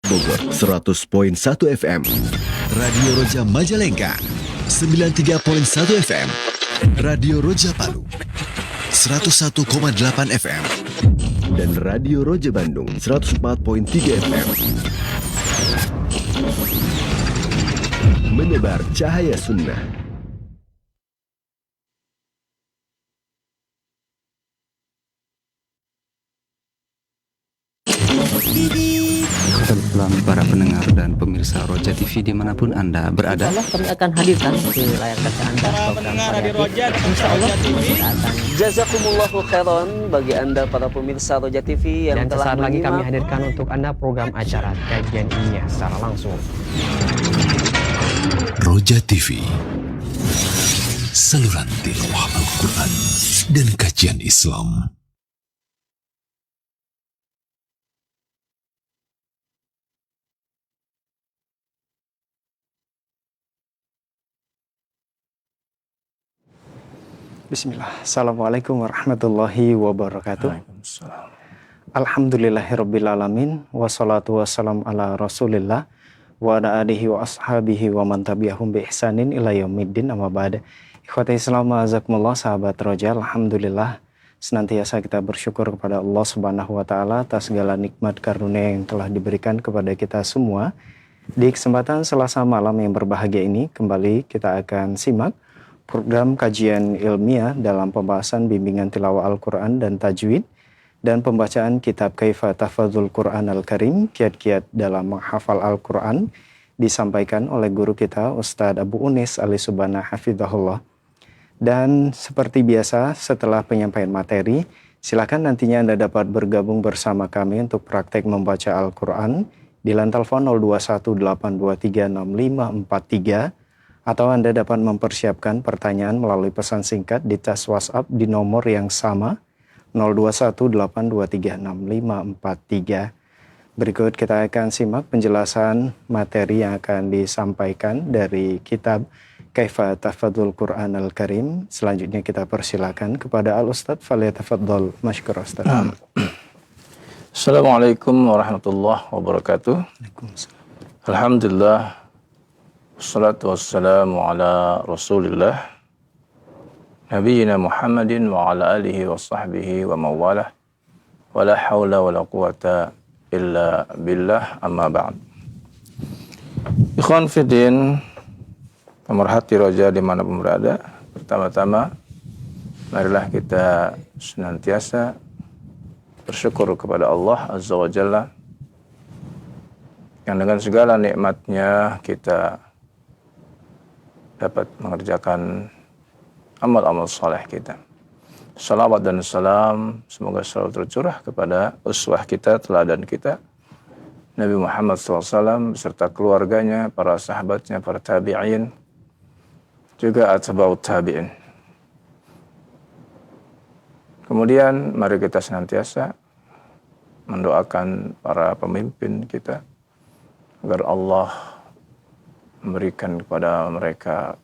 Bogor 100.1 FM, Radio Roja Majalengka 93.1 FM, Radio Roja Palu 101,8 FM, dan Radio Roja Bandung 104.3 FM. Menebar cahaya sunnah. Para pendengar dan pemirsa Roja TV dimanapun Anda berada, InsyaAllah kami akan hadirkan ke layar kaca Anda program variatif. InsyaAllah kita akan Jazakumullahu khairan bagi Anda para pemirsa Roja TV yang dan telah sesaat lagi kami menyimak. hadirkan untuk Anda program acara kajian ilmiah secara langsung. Roja TV, saluran tilawah Al-Quran dan kajian Islam. Bismillah. Assalamualaikum warahmatullahi wabarakatuh. Alhamdulillahirrabbilalamin. Wassalatu wassalamu ala rasulillah wa ala alihi wa ashabihi wa man tabi'ahum bi ihsanin ila yaumiddin amma ba'd. Ikhwati Islam azakumullah, sahabat Roja, alhamdulillah senantiasa kita bersyukur kepada Allah Subhanahu wa taala atas segala nikmat karunia yang telah diberikan kepada kita semua. Di kesempatan Selasa malam yang berbahagia ini, kembali kita akan simak program kajian ilmiah dalam pembahasan bimbingan tilawah Al-Quran dan tajwid dan pembacaan kitab Kaifa Tahfadzul Quran Al-Karim, kiat-kiat dalam menghafal Al-Quran, disampaikan oleh guru kita Ustadz Abu Unis Ali Subana Hafidhahullah. Dan seperti biasa, setelah penyampaian materi, silakan nantinya Anda dapat bergabung bersama kami untuk praktek membaca Al-Quran di line telepon 0218236543, atau Anda dapat mempersiapkan pertanyaan melalui pesan singkat di tas WhatsApp di nomor yang sama 0218236543. Berikut kita akan simak penjelasan materi yang akan disampaikan dari kitab Kaifa Tahfadzul Quran Al-Karim. Selanjutnya kita persilakan kepada Al-Ustadz Falyatafaddal Mashkur Ustadz. Assalamualaikum warahmatullahi wabarakatuh. Alhamdulillah, wassalatu wassalamu ala rasulillah Nabiyyina Muhammadin wa ala alihi wa sahbihi wa mawalah, wa la hawla wa la quwata illa billah, amma ba'd. Ikhwan fiddin, pemerhati Roja dimanapun berada, pertama-tama marilah kita senantiasa bersyukur kepada Allah Azza wa Jalla yang dengan segala nikmatnya kita dapat mengerjakan amal-amal saleh kita. Salawat dan salam semoga selalu tercurah kepada uswah kita, teladan kita, Nabi Muhammad SAW beserta keluarganya, para sahabatnya, para tabi'in, juga atba'ut tabi'in. Kemudian mari kita senantiasa mendoakan para pemimpin kita agar Allah memberikan kepada mereka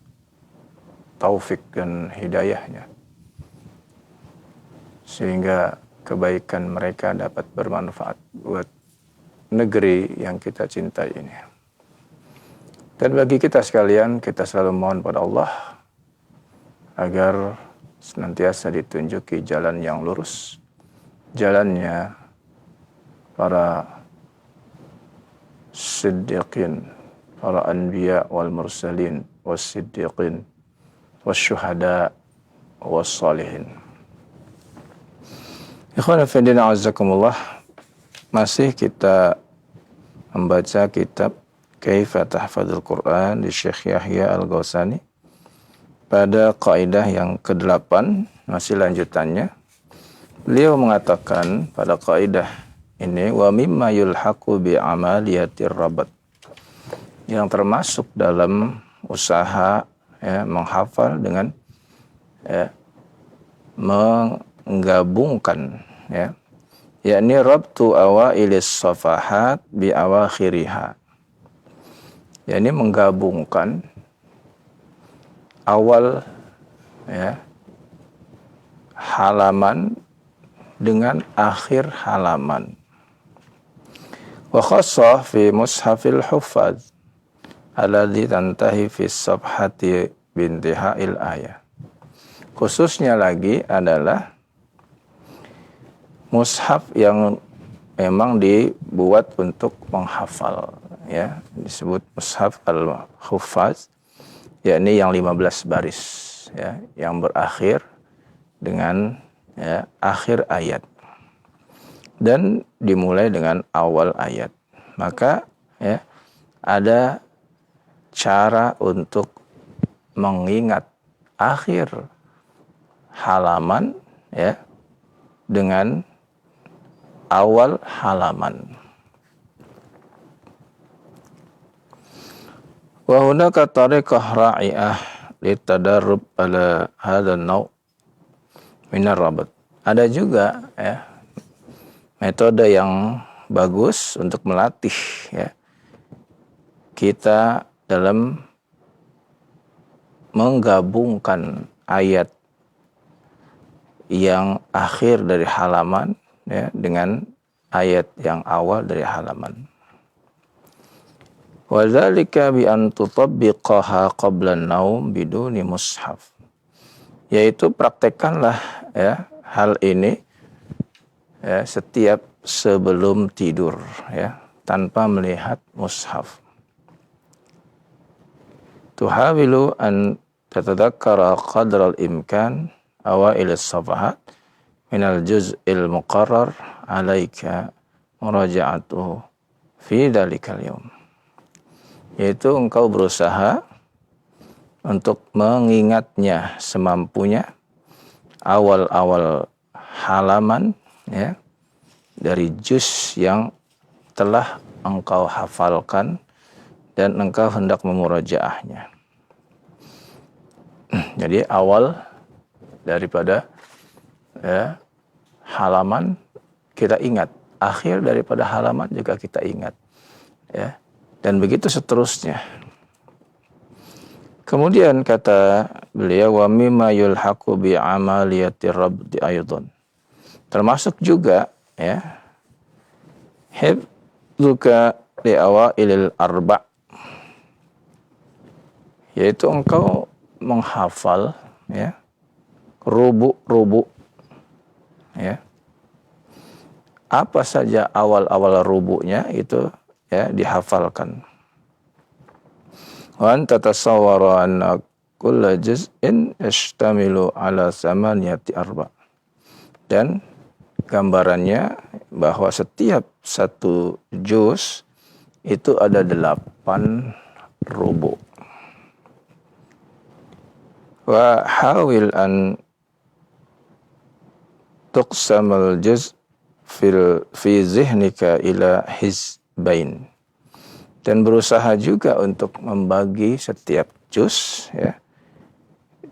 taufik dan hidayahnya, sehingga kebaikan mereka dapat bermanfaat buat negeri yang kita cintai ini. Dan bagi kita sekalian, kita selalu mohon pada Allah agar senantiasa ditunjuki jalan yang lurus, jalannya para siddiqin, para anbiya wal mursalin was siddiqin was syuhada was salihin. Ikhwan fillah azakumullah, masih kita membaca kitab Kaifa Tahfadzul Quran di Syekh Yahya Al-Ghausani pada kaidah yang ke-8, masih lanjutannya. Beliau mengatakan pada kaidah ini, wa mimma yulhaqu bi amaliyatir rabat, yang termasuk dalam usaha menghafal dengan menggabungkan yakni rabtu awailis safahat bi awakhiriha, yakni menggabungkan awal halaman dengan akhir halaman. Wa khassa fi mushafil huffaz alladhi tantahi fi sabhati bintihail ayat. Khususnya lagi adalah mushaf yang memang dibuat untuk menghafal, ya, disebut mushaf al-huffaz, yakni yang 15 baris, ya, yang berakhir dengan, ya, akhir ayat dan dimulai dengan awal ayat. Maka, ya, ada cara untuk mengingat akhir halaman, ya, dengan awal halaman. Wa hunaka tariqah ra'i'ah litadarrub ala hadzal naw' min ar-rabat. Ada juga, ya, metode yang bagus untuk melatih, ya, kita dalam menggabungkan ayat yang akhir dari halaman, ya, dengan ayat yang awal dari halaman. Wa dzalika bi an tutabbiqaha qabla an-naum biduni mushaf. Yaitu praktekkanlah, ya, hal ini, ya, setiap sebelum tidur, ya, tanpa melihat mushaf. Tuhawilu an tatadhakkara qadra al-imkan awail as-safahat min al-juz'il muqarrar alaika muraja'atuhu fi dhalikal yawm. Yaitu engkau berusaha untuk mengingatnya semampunya awal-awal halaman, ya, dari juz yang telah engkau hafalkan dan engkau hendak memurajaahnya. Jadi awal daripada, ya, halaman kita ingat, akhir daripada halaman juga kita ingat, ya, dan begitu seterusnya. Kemudian kata beliau, wa mimma yulhaqu bi amaliyati rabdi aidan, termasuk juga, ya, hifdzuka li awailil arba', yaitu engkau menghafal, ya, rubu', ya, apa saja awal-awal rubu'nya itu, ya, dihafalkan. Wa anta tasawwara anna kulla juz'in yashtamilu ala samaniyati arba', dan gambarannya bahwa setiap satu juz itu ada 8 rubu'. Wa hawil an tuqsamal juz fi zihnika ila hizbain, dan berusaha juga untuk membagi setiap juz, ya,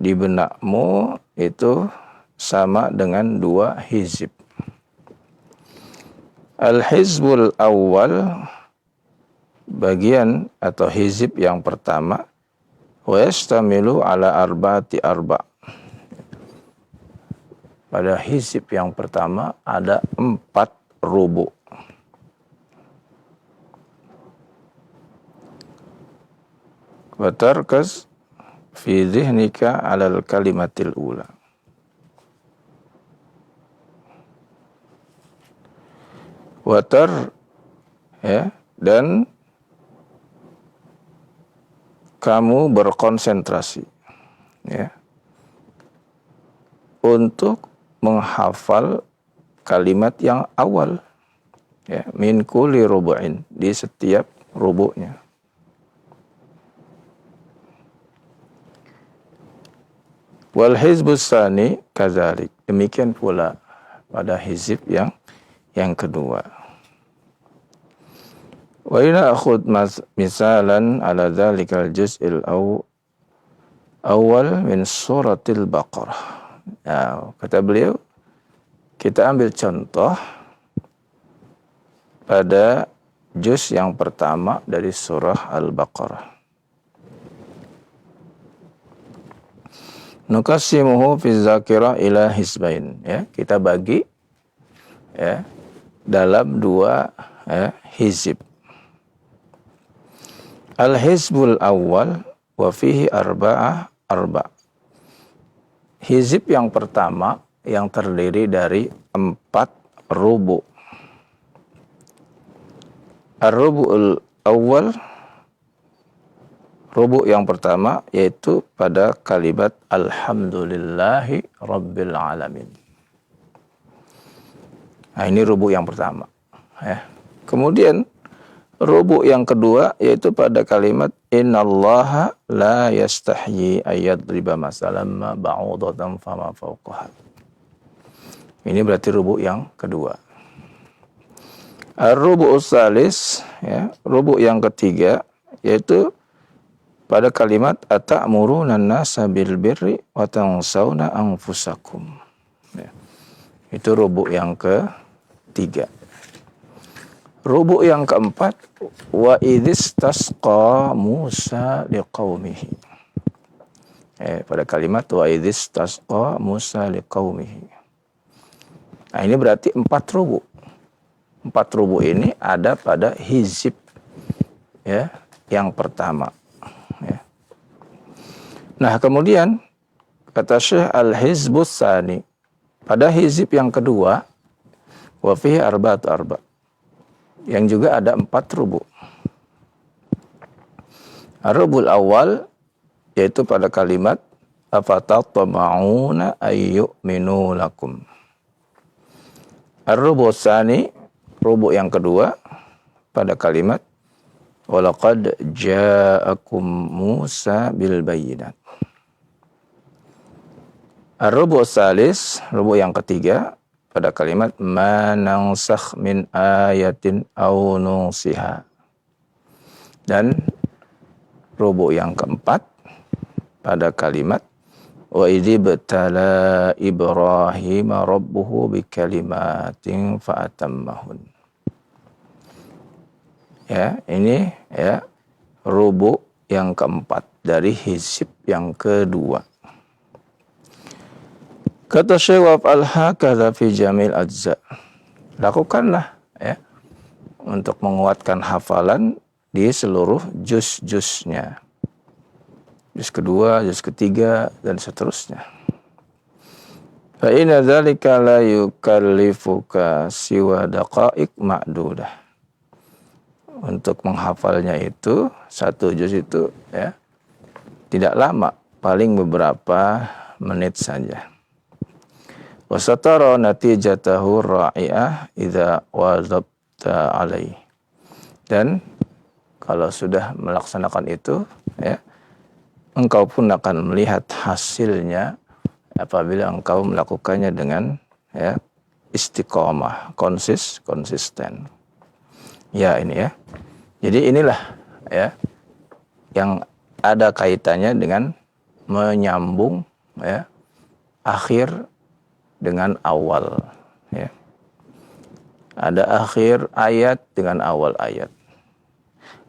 di benakmu itu sama dengan 2 hizib. Al-hizbul awal, bagian atau hizib yang pertama, wa yastamilu ala arba'ati arba'. Pada hizib yang pertama ada 4 rubu'. Wa tarkaz fi dhihnika alal kalimatil ula. Watar, ya, dan kamu berkonsentrasi, ya, untuk menghafal kalimat yang awal, ya, min kulli rubu'in, di setiap rubu'nya. Wal hizbus tsani kadzalik, demikian pula pada hizib yang kedua. Wa ina akhud misalan ala dzalikal juz'il awal min suratil Baqarah. Nah, kata beliau, kita ambil contoh pada juz yang pertama dari surah Al-Baqarah. Nuqassimuhu fi dzakirah ila hisbain, ya, kita bagi, ya, dalam 2 hizib. Al-hizbul awal wa fihi arba. Hizib yang pertama yang terdiri dari 4 rubu'. Ar-rubu'ul awal, rubu' yang pertama yaitu pada kalimat alhamdulillahi rabbil alamin. Nah, ini rubu' yang pertama. Kemudian rubu' yang kedua yaitu pada kalimat innallaha la yastahyi ayyadriba masalan ma ba'udatan fama fawqaha. Ini berarti rubu' yang kedua. Ar-rubu'us salis, rubu' yang ketiga yaitu pada kalimat ata'muruna an-nasa bil birri wa tansawna anfusakum. Itu rubu' yang ketiga. Rubu' yang keempat wa idzistasqa Musa liqaumihi. Pada kalimat wa idzistasqa Musa liqaumihi. Nah, ini berarti 4 rubu'. 4 rubu' ini ada pada hizib yang pertama. Nah, kemudian kata Syekh al-hizbus tsani, pada hizib yang kedua wa fihi arba'atu arba', yang juga ada 4 rubu'. Ar-rubul awal yaitu pada kalimat afatatma'una ayyu'minu lakum. Ar-rubu' tsani, rubu' yang kedua pada kalimat walaqad ja'akum Musa bil bayyinat. Ar-rubu' tsalis, rubu' yang ketiga pada kalimat ma nansakh min ayatin aw nunsiha. Dan rubu' yang keempat pada kalimat wa idzibtala Ibrahim rabbuhu bikalimatin fa'atammahun. Ini rubu' yang keempat dari hizib yang kedua. Kata Syekh waf'al hakadha fi jamil ajza. Lakukanlah untuk menguatkan hafalan di seluruh juz-juznya. Juz kedua, juz ketiga, dan seterusnya. Fa inna dzalika la yukallifuka siwa daqa'iq ma'dudah. Untuk menghafalnya itu, 1 juz itu tidak lama, paling beberapa menit saja. Wasatara natijatahu ra'i'ah idza wazabta alaih. Dan kalau sudah melaksanakan itu, engkau pun akan melihat hasilnya apabila engkau melakukannya dengan istiqomah, konsisten. Jadi inilah yang ada kaitannya dengan menyambung akhir dengan awal. Ada akhir ayat dengan awal ayat.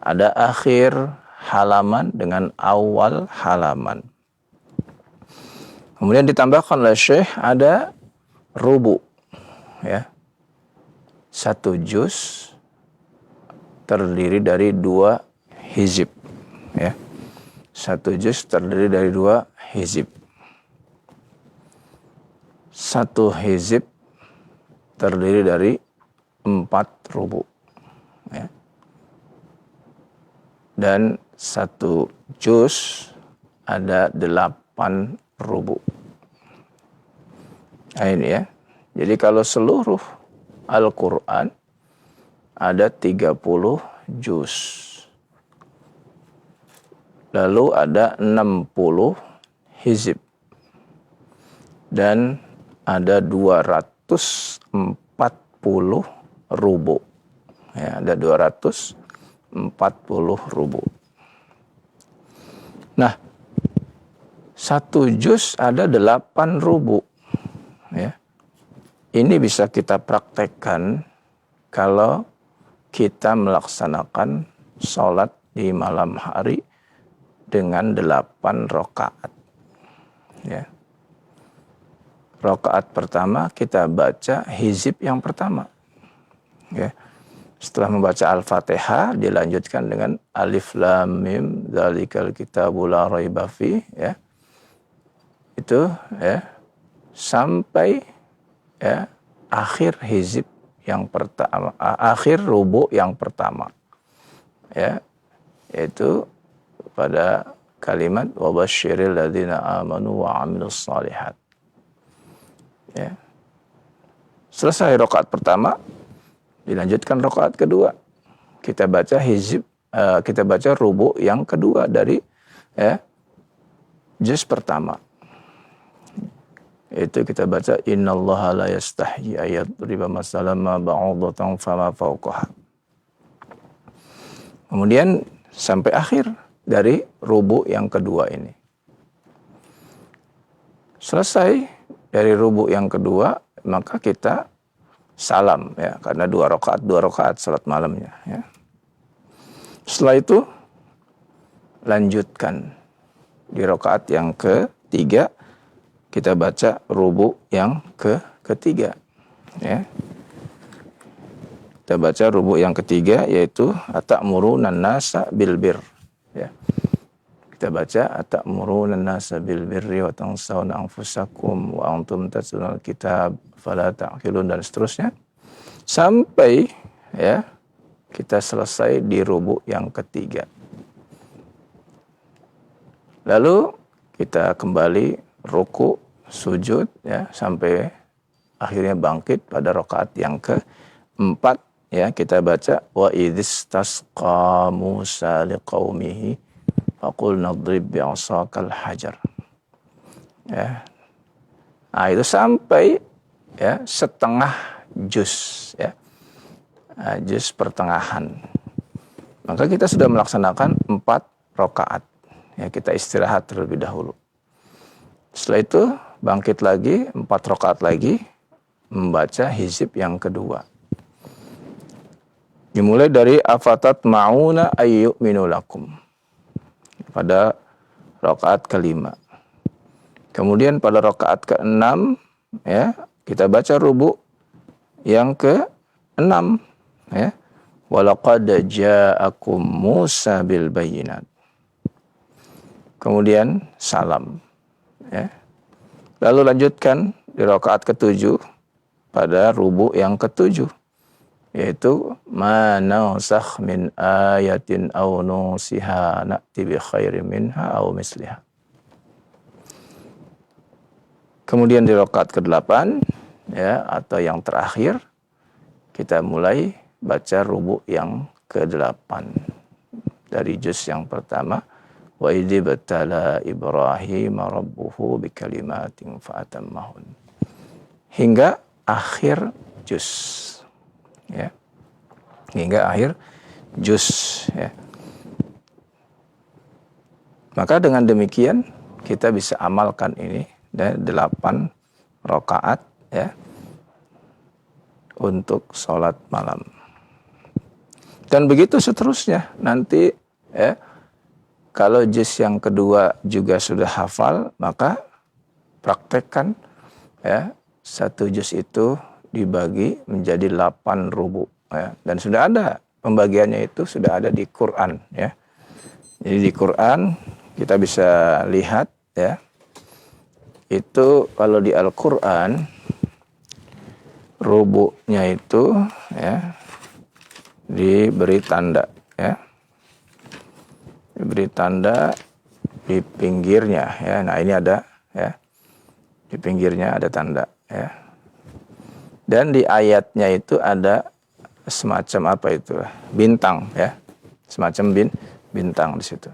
Ada akhir halaman dengan awal halaman. Kemudian ditambahkan oleh Syekh ada rubu'. 1 juz terdiri dari 2 hizib. 1 juz terdiri dari 2 hizib. 1 hizib terdiri dari 4 rubu'. Dan 1 juz ada 8 rubu'. Nah, ini Jadi kalau seluruh Al-Quran ada 30 juz. Lalu ada 60 hizib. Dan ada 240 rubu'. Ada 240 rubu'. Nah, 1 juz ada 8 rubu'. Ini bisa kita praktekkan kalau kita melaksanakan sholat di malam hari dengan 8 rakaat. Rakaat pertama kita baca hizib yang pertama. Setelah membaca Al-Fatihah dilanjutkan dengan Alif Lam Mim Dzalikal Kitabu La Raiba Fi, ya. Itu ya sampai ya akhir hizib yang pertama, akhir rubu yang pertama, ya, yaitu pada kalimat wabasyiril ladzina amanu wa amilus shalihat. Ya. Selesai rakaat pertama, dilanjutkan rakaat kedua. Kita baca hizib, kita baca rubu yang kedua dari ya juz pertama. Itu kita baca innallaha la yastahyi ayadriba masalan ma ba'udatan fama fawqaha. Kemudian sampai akhir dari rubu yang kedua ini. Selesai dari rubu yang kedua, maka kita salam ya, karena dua rakaat salat malamnya ya. Setelah itu lanjutkan di rakaat yang ketiga, kita baca rubu yang ketiga ya. Kita baca rubu yang ketiga yaitu atamuruna nasa bil bir ya. Kita baca atamuruna nasa bil birri wa tansawna anfusakum wa antum tatlunal kitab fala ta'qilun dan seterusnya sampai ya kita selesai di rubu yang ketiga. Lalu kita kembali ruku, sujud ya sampai akhirnya bangkit pada rakaat yang keempat ya. Kita baca wa idzistasqa Musa liqaumihi faqul nadrib bi'asakal hajar ya. Nah, itu sampai ya setengah juz ya. Juz pertengahan. Maka kita sudah melaksanakan 4 rakaat ya. Kita istirahat terlebih dahulu. Setelah itu bangkit lagi 4 rakaat lagi membaca hizib yang kedua. Dimulai dari afatat ma'una ayyu'minu lakum pada rakaat kelima. Kemudian pada rakaat ke-6 ya kita baca rubu yang ke-6 ya. Walaqad ja'akum Musa bil bayyinat. Kemudian salam. Ya. Lalu lanjutkan di rakaat ke-7 pada rubu yang ke-7 yaitu ma nansakh min ayatin aw nusiha na'ti bi khairin minha aw misliha. Kemudian di rakaat ke-8 ya atau yang terakhir kita mulai baca rubu yang ke-8 dari juz yang pertama. Wa idh batala Ibrahim rabbuhu bikalimatin fa'atammahun hingga akhir juz ya. Hingga akhir juz ya. Maka dengan demikian kita bisa amalkan ini dan 8 rakaat ya untuk sholat malam. Dan begitu seterusnya nanti ya. Kalau juz yang kedua juga sudah hafal, maka praktekkan ya 1 juz itu dibagi menjadi 8 rubu ya. Dan sudah ada pembagiannya, itu sudah ada di Quran ya. Jadi di Quran kita bisa lihat ya. Itu kalau di Al-Quran rubunya itu ya diberi tanda ya. Diberi tanda di pinggirnya ya. Nah, ini ada ya. Di pinggirnya ada tanda ya. Dan di ayatnya itu ada semacam apa itu? Bintang ya. Semacam bintang di situ.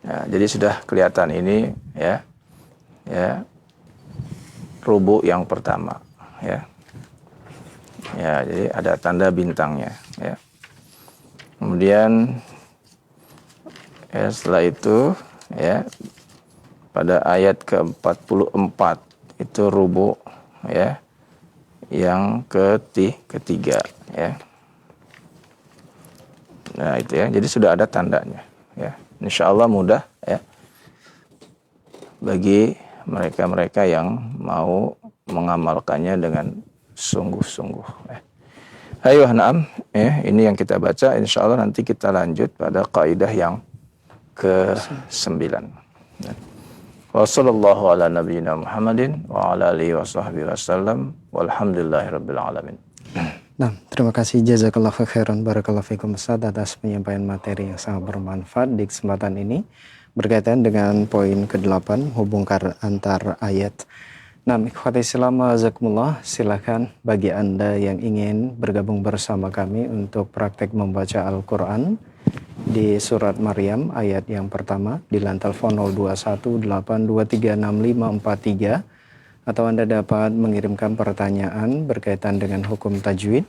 Ya, jadi sudah kelihatan ini ya. Ya. Rubu yang pertama ya. Ya, jadi ada tanda bintangnya ya. Kemudian ya, setelah itu ya pada ayat ke-44 itu rubu ya yang ketiga ya. Nah itu ya, jadi sudah ada tandanya ya. Insyaallah mudah ya bagi mereka-mereka yang mau mengamalkannya dengan sungguh-sungguh ya. Ayo, na'am. Ini yang kita baca. Insya Allah nanti kita lanjut pada kaidah yang ke-9. Wa sallallahu ala nabiyyina Muhammadin wa ala alihi wa sahbihi wasallam walhamdulillahi rabbil alamin. Nah, terima kasih jazakallahu khairan barakallahu fikum Ustaz atas penyampaian materi yang sangat bermanfaat di kesempatan ini berkaitan dengan poin ke-8 hubungkan antar ayat. Nah, ikhwati Islam azakumullah, silakan bagi Anda yang ingin bergabung bersama kami untuk praktek membaca Al-Qur'an di surat Maryam ayat yang pertama di line telepon 0218236543 atau Anda dapat mengirimkan pertanyaan berkaitan dengan hukum tajwid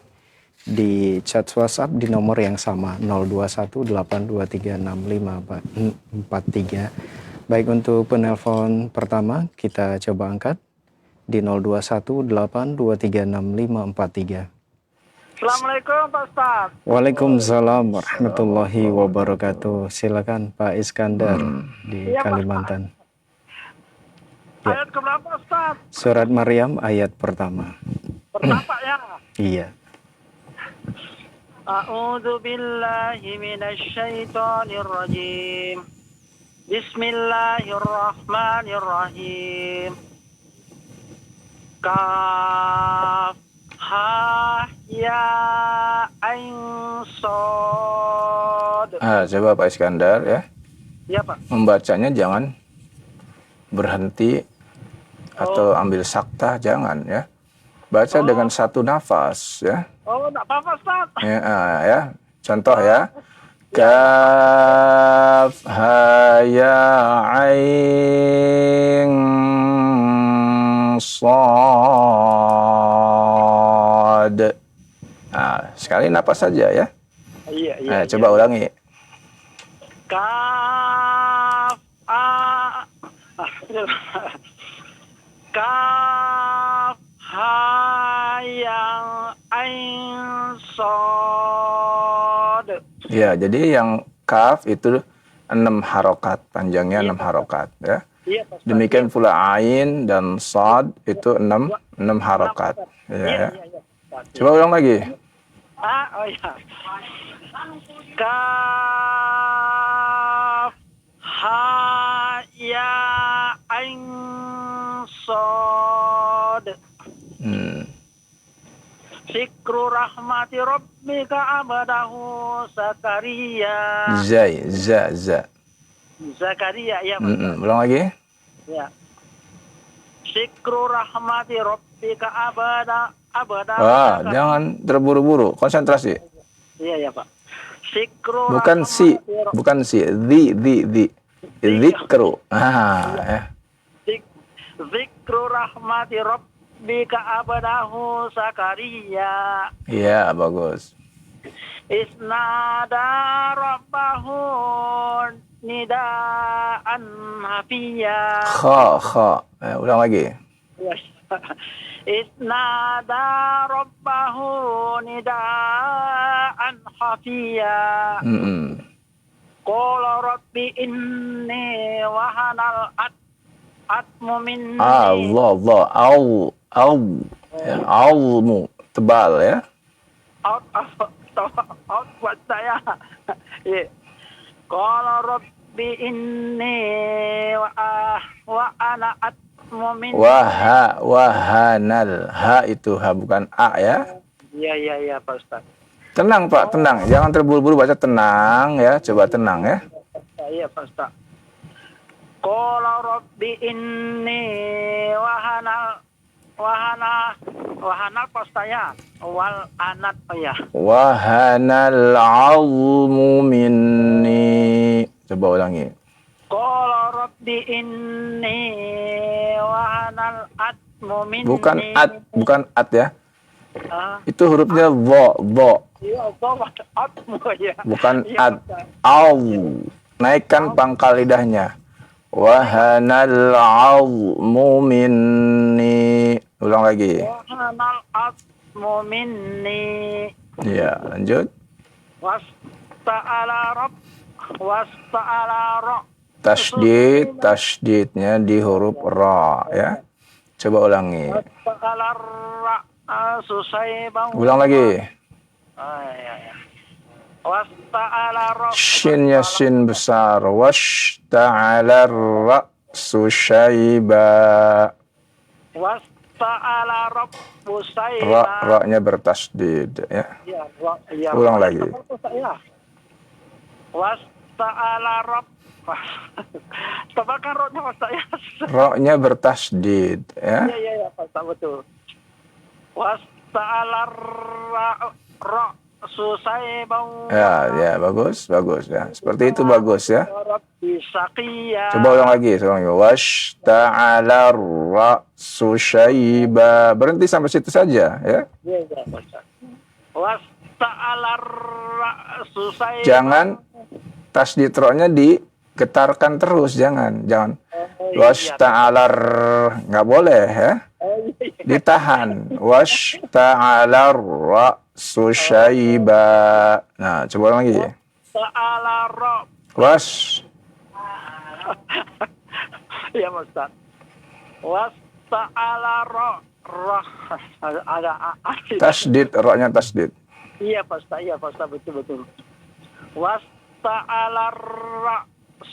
di chat WhatsApp di nomor yang sama 0218236543. Baik, untuk penelpon pertama kita coba angkat di 0218236543. Assalamualaikum Pak Ustaz. Waalaikumsalam warahmatullahi wabarakatuh. Silakan Pak Iskandar di Kalimantan. Ayat keberapa Ustaz? Surat Maryam ayat pertama. Pertama ya. Iya. A'udzu billahi minasy syaithanir rajim. Bismillahirrahmanirrahim. Kaf ha ya ain sad. Coba Pak Iskandar ya. Ya Pak. Membacanya jangan berhenti atau ambil saktah, jangan ya. Baca dengan satu nafas ya. Oh, enggak apa-apa Ustaz. Ya. Contoh ya. Kaf ha ya ain sad. Sekali nafas saja ya. Iya. Coba ulangi. Kaf Kaf ha yang ain sad. Ya, jadi yang kaf itu 6 harokat, panjangnya 6 harokat ya. Iya, Pak. Demikian pula ain dan sad itu 6 harokat. Ya. Coba ulang lagi. Oh ya. Kaf ha ya ain sad. Zikru rahmati rabbika abadahu Zakaria. Za. Zakaria ya Pak. Ulang lagi. Ya. Zikru rahmati rabbika abadahu. Jangan terburu-buru, konsentrasi. Iya Pak. Zikru Bukan si, the. Zikru. Ya. Zikru rahmati rabbika abadahu Zakaria. Iya, bagus. Isnada rabbahu nidaan hafiya. Kha. Ulang lagi. Isnada rabbahu nidaan hafiya. Qala rabbi inni wahanal atmu minni. Allah. Almu tebal ya. Out buat saya. Qala rabbi inni wa ana atmu minni. Wahanal. Ha itu ha, bukan a ya. Iya Pak Ustaz. Tenang Pak, tenang. Jangan terburu-buru, baca tenang ya. Coba tenang ya. Iya Pak Ustaz. Qala rabbi inni wahana Pak Ustaz ya. Wal anat ya. Wahanal almu minni. Coba ulangi. Qala rabbi inni wahanal atmu minni. Bukan at ya. Itu hurufnya dho. Iya, atmu ya. Bukan Iya, ad. Au. Naikkan pangkal lidahnya. Wahanal almu minni. Ulang lagi. Wahanal atmu minni. Iya, lanjut. Wasta'ala Tasydidnya di huruf ra ya. Coba ulangi. Wasta'ala Ulang lagi. iya. Wasta'ala Shinnya shin besar. Washta'ala ra'su syaiba. Wasta'ala rabbu sayba. Ra-nya bertasdid ya. Iya, iya. Ulang lagi. Wasta'ala rabb. Tebakan rohnya Pak Ustaz ya. Ra-nya bertasdid ya. Iya, Pak Ustaz, betul. Wasta'ala susayban. Ya, bagus ya. Seperti itu bagus ya. Rabbi saqiyya. Coba ulang lagi. Washta'ala ra'su syaiba. Berhenti sampai situ saja ya. Iya, Pak Ustaz. Wasta'ala susayban. Jangan tasdid ra-nya digetarkan terus, jangan. Washta'ala nggak boleh ya. Ditahan. Washta'ala ra'su syaiba. Nah, coba ulang lagi. Wasta'ala rabb. Iya, Pak Ustaz. Wasta'ala ada Tasdid, ra-nya tasdid. Iya, Pak Ustaz, betul. Wasta'ala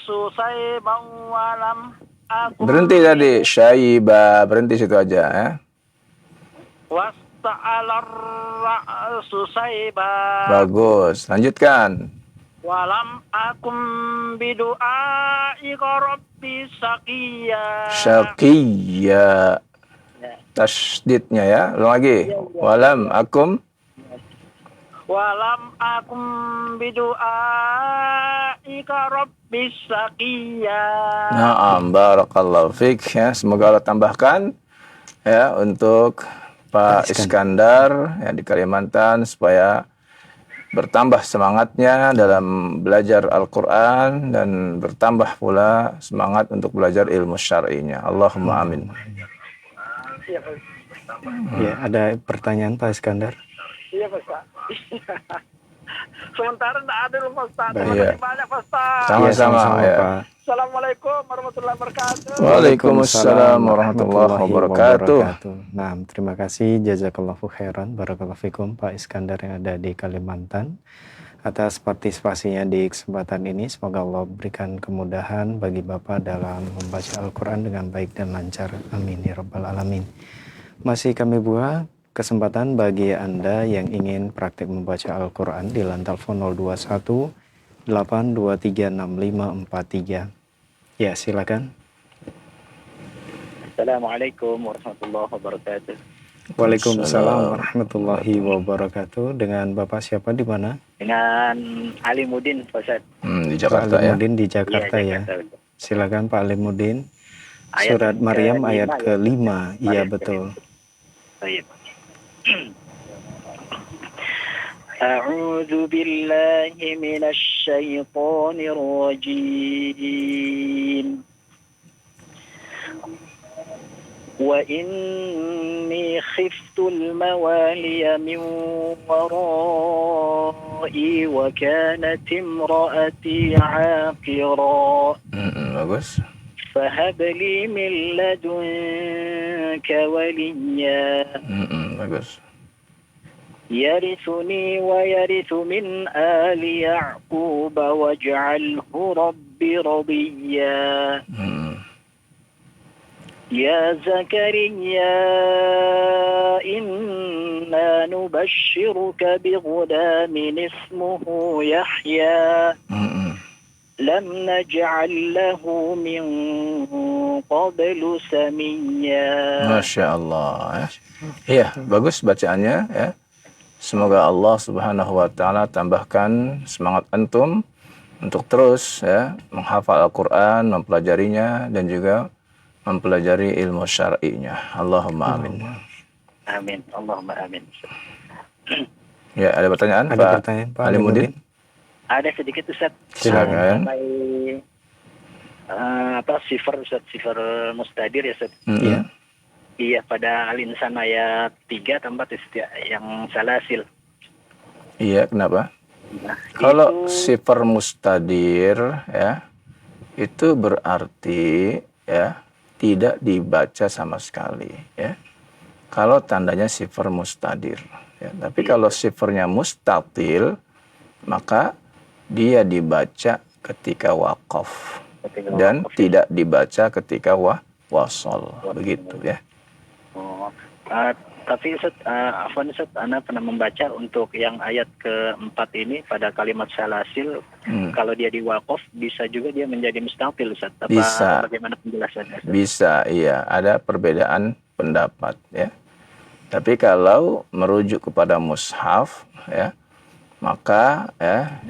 susayban walam aku. Berhenti tadi, syaiba. Berhenti situ aja ya. Wasta'ala susayba. Bagus. Lanjutkan. Walam akum bidu'aika rabbi saqiyya. Syaqiyya. Tasdidnya ya. Ulang lagi. Walam akum bidu'aika rabbi saqiyya. Na'am, barakallahu fik ya. Semoga Allah tambahkan ya untuk Pak Iskandar ya di Kalimantan supaya bertambah semangatnya dalam belajar Al-Qur'an dan bertambah pula semangat untuk belajar ilmu syar'inya. Allahumma amin. Ya, ada pertanyaan Pak Iskandar? Iya, Pak Ustaz. Sementara tidak ada loh, Pak Ustaz. Terima Iya. kasih banyak, Pak Ustaz. Sama-sama ya. Pak. Assalamualaikum warahmatullahi wabarakatuh. Waalaikumsalam warahmatullahi wabarakatuh. Nah, terima kasih jazakallahu khairan barakallahu fikum Pak Iskandar yang ada di Kalimantan atas partisipasinya di kesempatan ini. Semoga Allah berikan kemudahan bagi Bapak dalam membaca Al-Quran dengan baik dan lancar. Amin ya rabbal alamin. Masih kami buka kesempatan bagi Anda yang ingin praktik membaca Al-Quran di lantai telepon 021 8236543. Ya, silakan. Assalamualaikum warahmatullahi wabarakatuh. Waalaikumsalam warahmatullahi wabarakatuh. Dengan Bapak siapa di mana? Dengan Alimuddin, Pak Ustaz. Di Pak Jakarta ya. Alimuddin di Jakarta ya. Jakarta. Silakan Pak Alimuddin. Ayat Surat Maryam ayat ke-5 ke-5. Iya betul. Baik. A'udzu billahi minasy syaithanir rajim. Wa inni khiftul mawaliya min wara'i wa kanat imra'ati 'aqira. Bagus. فهب لي من لدنك وليا Bagus. يرثني ويرث من آل يعقوب واجعله رب رضيا يا زكريا إنا نبشرك بغلام اسمه يحيى لم نجعل له من قبل سميا. Masya Allah ya. Iya, bagus bacaannya ya. Semoga Allah Subhanahu wa taala tambahkan semangat antum untuk terus ya menghafal Al-Qur'an, mempelajarinya dan juga mempelajari ilmu syar'inya. Allahumma amin. Amin. Allahumma amin. Ya, ada pertanyaan Ada Pak pertanyaan Pak Alimuddin? Ada sedikit Ustaz. Silakan. Sampai sifar mustadir ya Ustaz. Iya. Iya, pada Al-Insan ayat 3 tempat yang salasil. Iya, kenapa? Nah, Kalau itu sifar mustadir ya, itu berarti ya tidak dibaca sama sekali ya. Kalau tandanya sifar mustadir Ya, tapi kalau sifernya mustatil, maka dia dibaca ketika waqaf dan tidak dibaca ketika wasol. Begitu ya. Oh, tapi Ustaz, afwan Ustaz, Ana pernah membaca untuk yang ayat keempat ini pada kalimat salasil, kalau dia diwakaf bisa juga dia menjadi mustafil Ustaz. Apa Bisa. bagaimana penjelasannya Ustaz? Bisa, iya. Ada perbedaan pendapat ya. Tapi kalau merujuk kepada mushaf ya, maka ya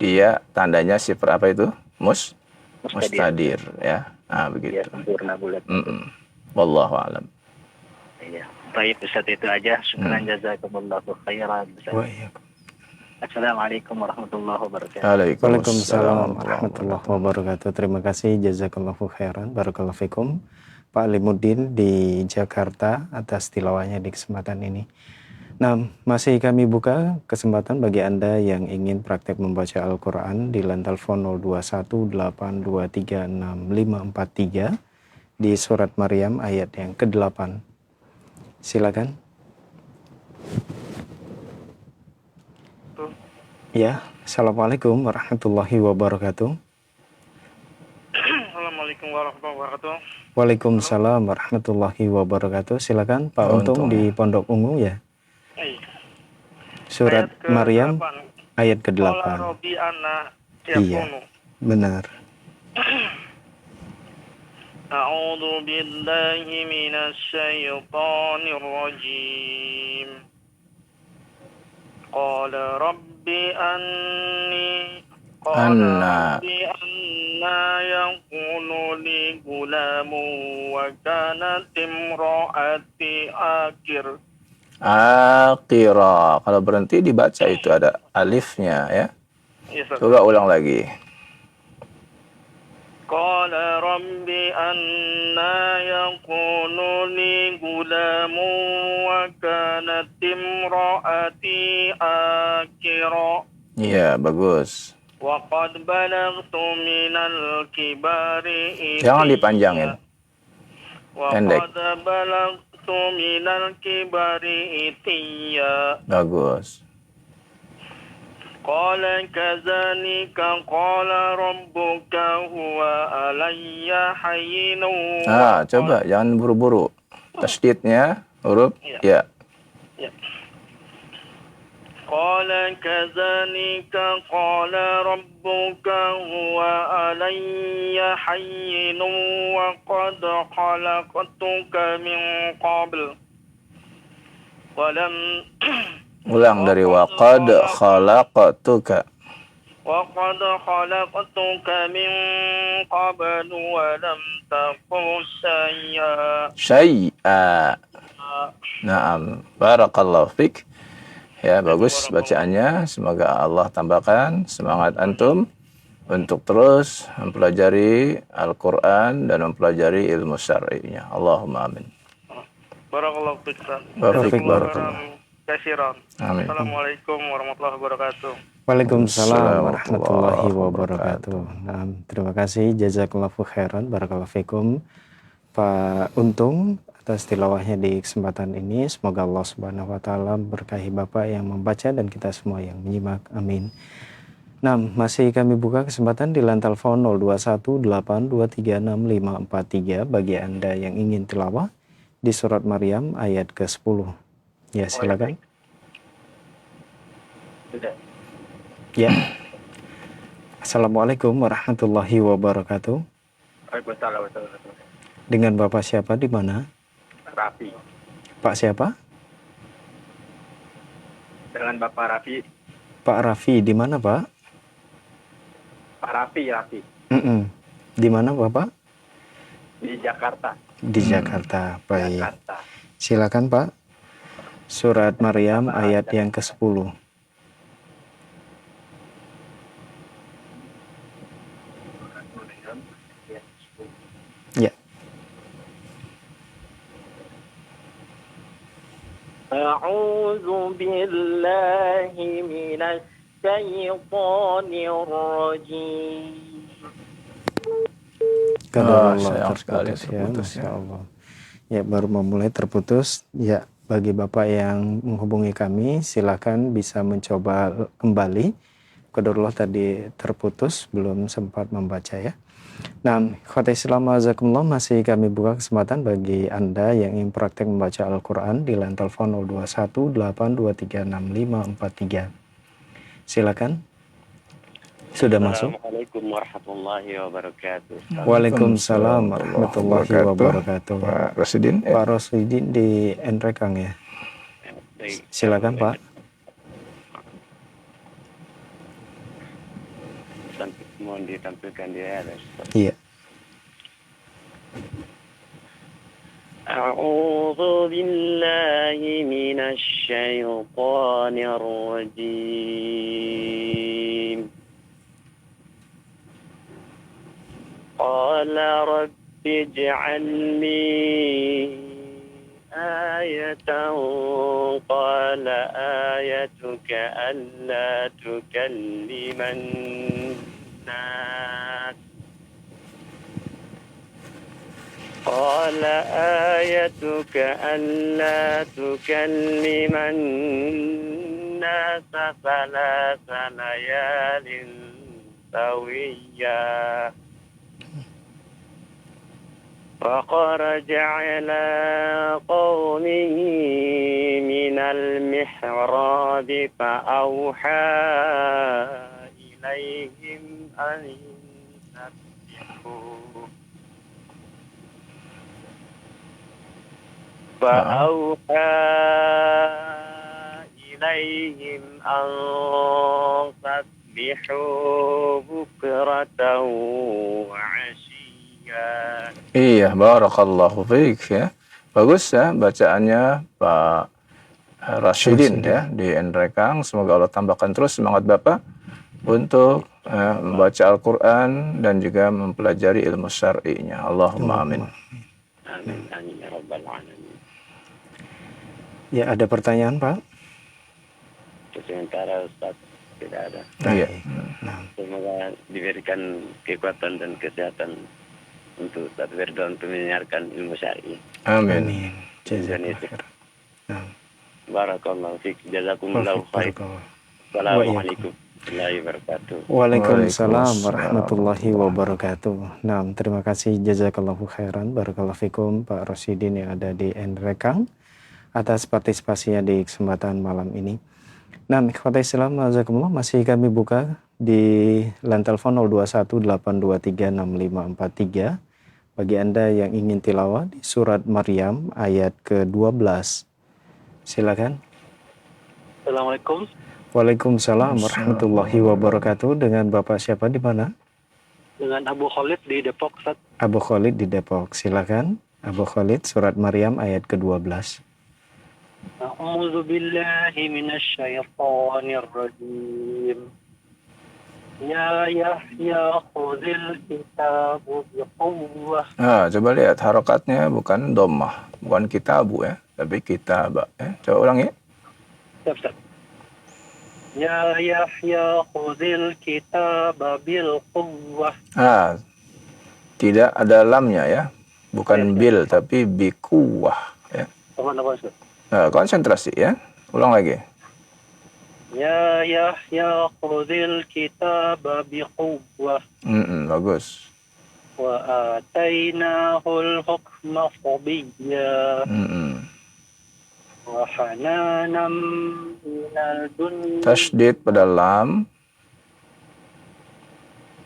dia tandanya sifar apa itu? Mustadir ya. Nah, begitu. Ya, sempurna bulat. Wallahu a'lam. Iya. Baik Ustaz, itu aja. Syukran jazakumullahu khairan Ustaz. Assalamualaikum warahmatullahi wabarakatuh. Waalaikumsalam warahmatullahi wabarakatuh. Terima kasih, jazakallahu khairan, barakallahu fikum, Pak Alimuddin di Jakarta atas tilawahnya di kesempatan ini. Nah, masih kami buka kesempatan bagi Anda yang ingin praktek membaca Al-Quran di line telepon 0218236543 di surat Maryam ayat yang ke-8. Silakan. Ya, Assalamualaikum warahmatullahi wabarakatuh. Assalamualaikum warahmatullahi wabarakatuh. Waalaikumsalam warahmatullahi wabarakatuh. Silakan Pak Untung di Pondok Ungu ya. Surat Maryam ayat ke-8. Iya, benar. A'udzu billahi minasy syaithanir rajim. Qala rabbi anna yakunu li gulamu wa kanat imraati akir. Akhirah. Kalau berhenti dibaca itu ada alifnya ya. Coba ulang lagi. Qala rabbi anna yakunu li gulamu wa kanat imraati akira. Iya, bagus. Wa qad balagtu minal kibari. Jangan dipanjangin. Pendek. Wa qad balagtu minal kibari itiya. Bagus. Qala kadzalika qala rabbuka huwa alayya hayyinu. Coba jangan buru-buru. Tasdidnya huruf ya. Qala kadzalika qala rabbuka huwa alayya hayyinu wa qad khalaqtuka min qabl. Walam Ulang dari waqad khalaqtuka. Waqad khalaqtuka min qablu wa lam taku Syai'a. Naam, barakallahu fik. Ya, bagus bacaannya. Semoga Allah tambahkan semangat antum untuk terus mempelajari Al-Quran dan mempelajari ilmu syar'inya. Allahumma amin. Barakallahu fik. Barakallahu. Amin. Assalamualaikum warahmatullahi wabarakatuh. Waalaikumsalam warahmatullahi wabarakatuh. Nah, terima kasih, jazakallahu khairan, barakallahu fikum, Pak Untung atas tilawahnya di kesempatan ini. Semoga Allah Subhanahu wa taala berkahi Bapak yang membaca dan kita semua yang menyimak. Amin. Nah, masih kami buka kesempatan di line telepon 0218236543 bagi Anda yang ingin tilawah di surat Maryam ayat ke-10. Ya, silakan. Ya. Assalamualaikum warahmatullahi wabarakatuh. Waalaikumsalam warahmatullahi wabarakatuh. Dengan Bapak siapa di mana? Rafi. Pak siapa? Dengan Bapak Rafi. Pak Rafi di mana, Pak? Pak Rafi. Di mana, Bapak? Di Jakarta. Di Jakarta. Baik. Jakarta. Silakan, Pak. Surat Maryam ayat yang ke-10. Ya. A'udzu billahi minasy syaithanir rajim. Sayang sekali terputus ya, Masya Allah. Ya, baru memulai terputus. Ya, bagi Bapak yang menghubungi kami, silakan bisa mencoba kembali. Qadarullah tadi terputus, belum sempat membaca ya. Nah, ikhwati Islam azakumullah, masih kami buka kesempatan bagi Anda yang ingin praktek membaca Al-Quran di line telepon 0218236543. Silakan. Sudah masuk. Assalamualaikum warahmatullahi wabarakatuh. Waalaikumsalam warahmatullahi wabarakatuh. Pak Rosidin. Pak Rosidin di Enrekang ya. Silakan Pak. Mohon ditampilkan di atas. Iya. A'udzu billahi minasy syaithanir rajim. Qala rabbi ij'alni ayatan qala ayatuka alla tukalliman nas قال آيتك ألا تكلم الناس ثلاث ليال سويا فخرج على قومه من المحراب فأوحى إليهم أن فأوحى إليهم أن سبحوا بكرة وعشيا. Iya, barakallahu fiik ya. Bagus ya bacaannya Pak Rasyidin ya di Enrekang. Semoga Allah tambahkan terus semangat Bapak untuk membaca Al-Quran dan juga mempelajari ilmu syar'inya. Allahumma amin. Amin amin ya rabbal alamin. Ya, ada pertanyaan Pak? Sementara Ustaz tidak ada. Iya. Semoga diberikan kekuatan dan kesehatan untuk Ustaz Firda untuk menyiarkan ilmu syar'i. Amin. Indonesia. Barakallahu fiik. Jazakumullahu khair. Assalamualaikum warahmatullahi wabarakatuh. Waalaikumsalam warahmatullahi wabarakatuh. Nah, terima kasih jazakallahu khairan barakallahu fikum Pak Rosidin yang ada di Enrekang atas partisipasinya di kesempatan malam ini. Nah, ikhwati Islam azakumullah, masih kami buka di line telepon 0218236543 bagi Anda yang ingin tilawah di surat Maryam ayat ke-12. Silakan. Assalamualaikum. Waalaikumsalam warahmatullahi wabarakatuh. Dengan Bapak siapa di mana? Dengan Abu Khalid di Depok, Ustaz. Abu Khalid di Depok. Silakan. Abu Khalid, surat Maryam ayat ke-12. A'udzu billahi minasy syaithanir rajim. Ya Yahya khudhil kitabu biquwwah. Coba lihat harokatnya bukan dhammah, bukan kitabu ya, tapi kitabah ya. Coba ulangi. Siap. Ya Yahya khudhil kitaba bil quwwah. Tidak ada lamnya ya. Bukan bil tapi bikuwah ya. Konsentrasi ya. Ulang lagi. Ya Yahya khudhil kitaba biquwwah. Bagus. Wa atainahul hukma sabiyya. Wa hananam minal dunya. Tasydid pada lam.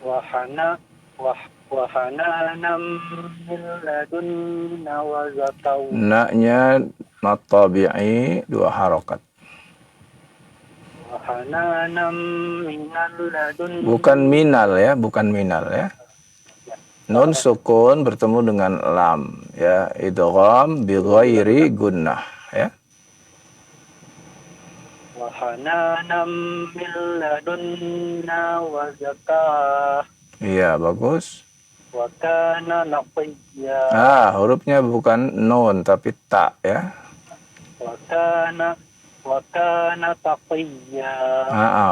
Wa hananam min ladunna wa zakaw. Na-nya matabi'i 2 harokat. Wa hananam minal ladunna. Bukan minal ya, bukan minal ya. Nun sukun bertemu dengan lam ya, idgham bi ghairi gunnah ya. Wa hananam min ladunna wa zakah. Iya, bagus. Wa kana naqiyya. Hurufnya bukan nun tapi ta ya. Wa kana taqiyya.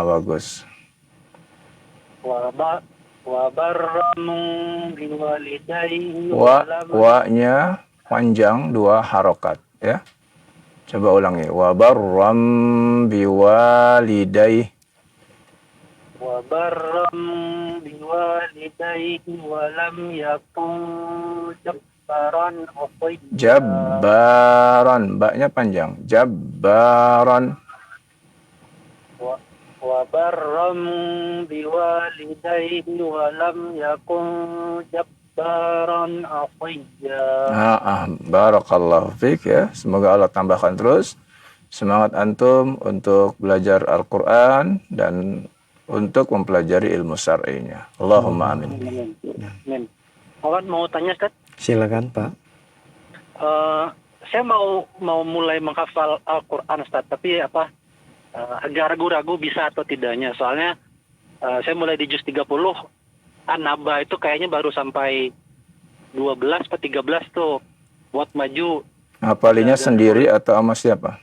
Bagus. Wa barram biwalidayhi. Wa-nya panjang 2 harokat ya. Coba ulangi. Wa barram biwalidayhi. Wa barram biwalidayhi wa lam yakun jabbaran uqiyya. Jabbaran, baknya panjang. Jabbaran. Wa barram biwalidayhi wa lam yakun jabbaran uqiyya. Barakallahu fiik ya. Semoga Allah tambahkan terus semangat antum untuk belajar Al-Qur'an dan untuk mempelajari ilmu syar'inya. Allahumma amin. Amin. Mau tanya, Ustaz? Silakan, Pak. Saya mau mulai menghafal Al-Qur'an, Ustaz, tapi agak ragu-ragu bisa atau tidaknya. Soalnya saya mulai di juz 30, An-Naba itu kayaknya baru sampai 12 atau 13 tuh. Buat maju. Hafalinya sendiri atau sama siapa?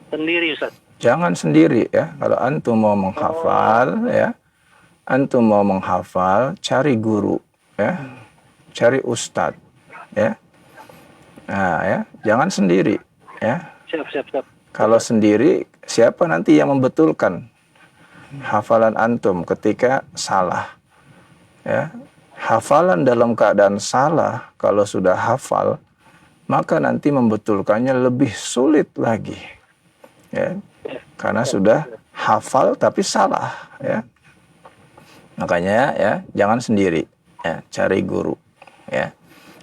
Sendiri, Ustaz. Jangan sendiri ya. Kalau antum mau menghafal ya, antum mau menghafal, cari guru ya. Cari ustadz ya. Nah, ya, jangan sendiri ya. Siap. Kalau sendiri, siapa nanti yang membetulkan hafalan antum ketika salah? Ya. Hafalan dalam keadaan salah, kalau sudah hafal, maka nanti membetulkannya lebih sulit lagi. Ya. Karena sudah hafal tapi salah, ya. Makanya ya, jangan sendiri, ya, cari guru, ya.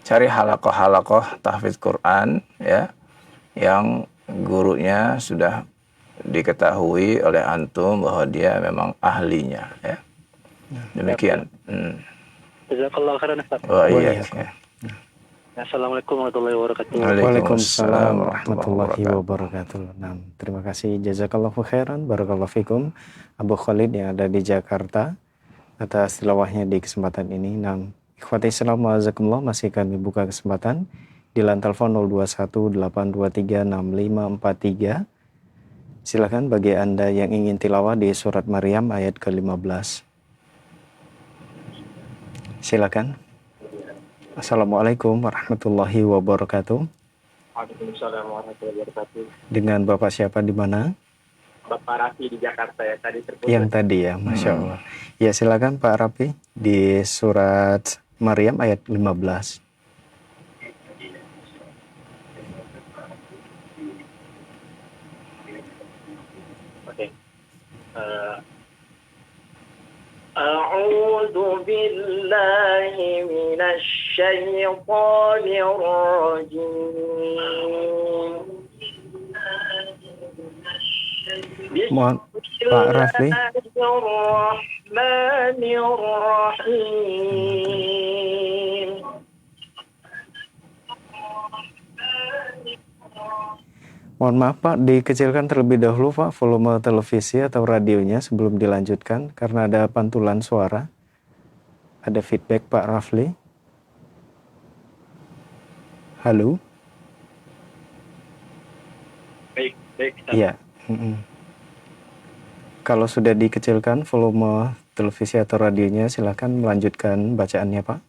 Cari halakoh-halakoh tahfidz Quran, ya, yang gurunya sudah diketahui oleh antum bahwa dia memang ahlinya, ya. Demikian. Jazakallahu khairan, Ustaz. Oh iya. Ya. Assalamualaikum warahmatullahi wabarakatuh. Waalaikumsalam warahmatullahi wabarakatuh. Nah, terima kasih jazakallahu khairan, barakallahu fikum Abu Khalid yang ada di Jakarta atas tilawahnya di kesempatan ini. Nah, ikhwati Islam wa'azakumullah, masih kami buka kesempatan di line telepon 0218236543. Silakan bagi Anda yang ingin tilawah di surat Maryam ayat ke-15. Silakan. Assalamualaikum warahmatullahi wabarakatuh. Waalaikumsalam warahmatullahi wabarakatuh. Dengan Bapak siapa di mana? Bapak Rafi di Jakarta ya, tadi terputus. Yang tadi ya, Masya Allah. Ya silakan Pak Rafi di surat Maryam ayat 15. Oke. A'udzu billahi minasy syaithanir rajim. Mohon Pak Rafli. Bismillahirrahmanirrahim. Mohon maaf Pak, dikecilkan terlebih dahulu Pak volume televisi atau radionya sebelum dilanjutkan karena ada pantulan suara. Ada feedback Pak Rafli. Halo? Baik. Iya. Kalau sudah dikecilkan volume televisi atau radionya, silakan melanjutkan bacaannya Pak.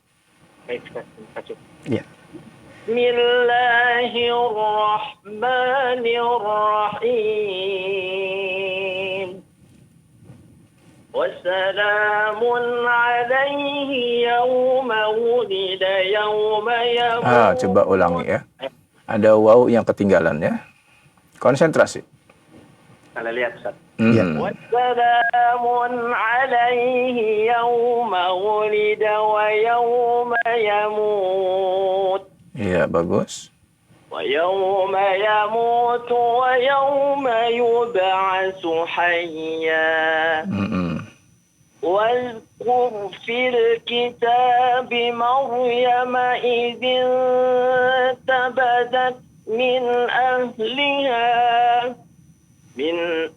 Baik. Iya. Bismillahirrahmanirrahim. Wassalamun alaihi yawma wulida yawma yamut. Coba ulangi ya. Ada waw yang ketinggalan ya. Konsentrasi. Salah lihat, Ustaz. Wassalamun alaihi yawma wulida wa yawma yamut. Iya, bagus. Wa yawma yamut wa yawma yub'atsu hayya. واذكر في الكتاب مريم إذ انتبذت من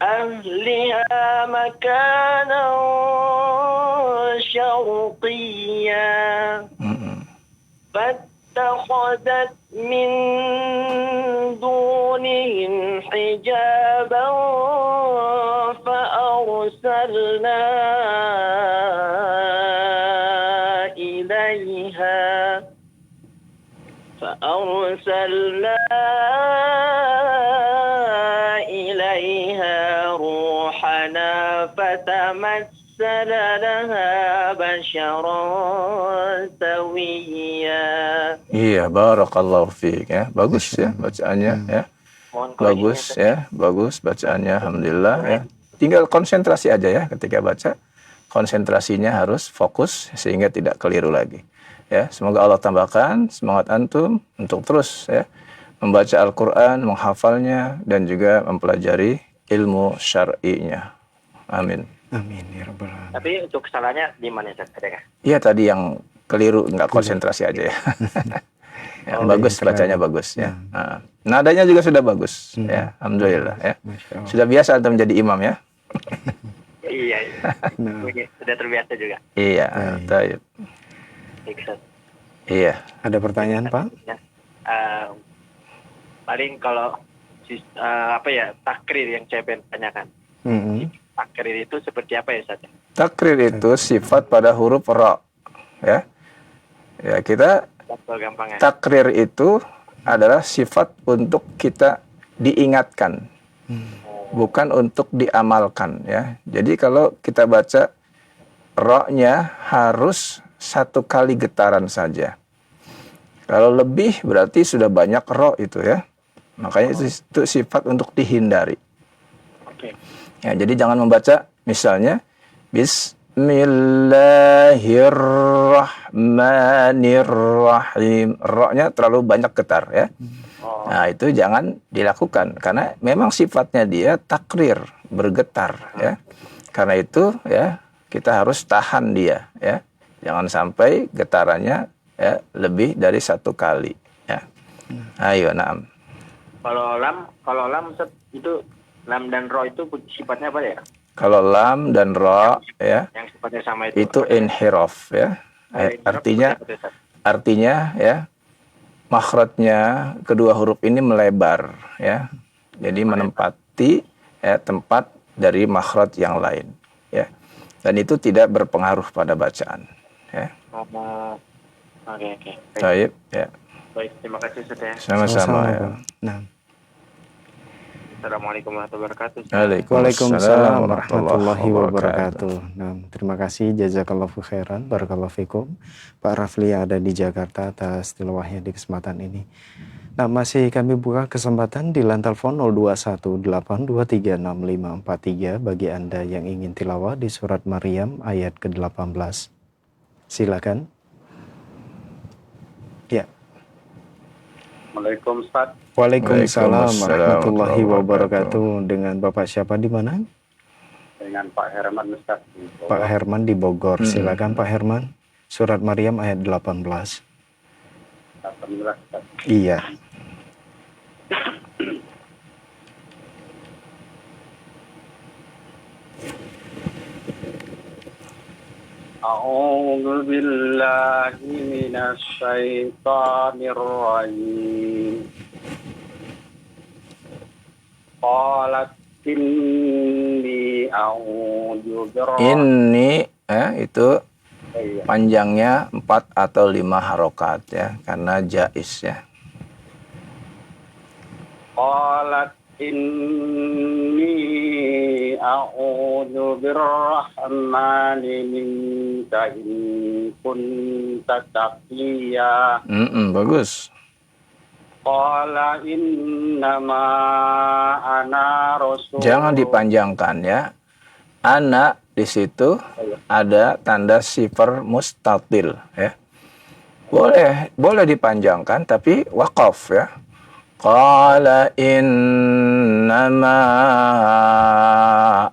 أهلها مكانا شرقيا فاتخذت من دونهم حجابا فأرسلنا تمثل لها بشرا سويا. Iya, barakallahu fiik ya. Bagus ya bacaannya ya. Bagus ya, bagus bacaannya, alhamdulillah ya. Tinggal konsentrasi aja ya ketika baca. Konsentrasinya harus fokus sehingga tidak keliru lagi. Ya, semoga Allah tambahkan semangat antum untuk terus ya membaca Al-Qur'an, menghafalnya dan juga mempelajari ilmu syar'inya. Amin. Amin ya rabbal alamin. Tapi untuk kesalahannya di mana Ustaz? Iya tadi yang keliru, nggak konsentrasi aja ya. Ya, bagus bacanya bagus ya. Nah, nadanya juga sudah bagus ya. Alhamdulillah ya. Sudah biasa antum menjadi imam ya. Iya. Sudah terbiasa juga. Iya, baik. Iya. Ada pertanyaan, Pak? Paling kalau takrir yang saya pengen tanyakan. Takrir itu seperti apa ya Ustaz? Takrir itu sifat pada huruf ra. Ya. Ya, kita takrir itu adalah sifat untuk kita diingatkan. Bukan untuk diamalkan ya. Jadi kalau kita baca ra-nya harus satu kali getaran saja. Kalau lebih berarti sudah banyak ra itu ya. Makanya itu sifat untuk dihindari. Ya, jadi jangan membaca misalnya Bismillahirrahmanirrahim. Ra-nya terlalu banyak getar ya. Nah, itu jangan dilakukan karena memang sifatnya dia takrir, bergetar ya. Karena itu ya, kita harus tahan dia ya. Jangan sampai getarannya ya lebih dari satu kali ya. Ayo, na'am. Kalau lam Ustaz, itu lam dan ro itu sifatnya apa ya? Kalau lam dan ra ya, yang sifatnya sama itu inhiraf ya. Artinya ya, makhrajnya kedua huruf ini melebar ya. Jadi menempati ya, tempat dari makhraj yang lain ya. Dan itu tidak berpengaruh pada bacaan ya. Oke. Baik ya. Baik, terima kasih Ustaz ya. Sama-sama ya. Nah. Assalamualaikum warahmatullahi wabarakatuh. Waalaikumsalam warahmatullahi wabarakatuh. Nah, terima kasih jazakallahu khairan, barakallahu fikum Pak Rafli yang ada di Jakarta atas tilawahnya di kesempatan ini. Nah, masih kami buka kesempatan di line telepon 0218236543 bagi Anda yang ingin tilawah di surat Maryam ayat ke-18. Silakan. Ya. Assalamualaikum Ustaz. Waalaikumsalam warahmatullahi wabarakatuh. Dengan Bapak siapa di mana? Dengan Pak Herman Ustaz. Pak Herman di Bogor. Silakan Pak Herman. Surat Maryam ayat 18. 18 Ustaz. Iya. A'udzu billahi minasy syaithanir rajim. Qalat inni a'udzu Ini itu panjangnya 4 atau 5 harokat ya, karena jais ya. Qalat inni a'udzu birrahmani minka in kunta taqiya. Bagus. Qala innama ana rasul. Jangan dipanjangkan ya. Ana di situ ada tanda sifar mustatil ya. Boleh dipanjangkan tapi waqaf ya. Qala innama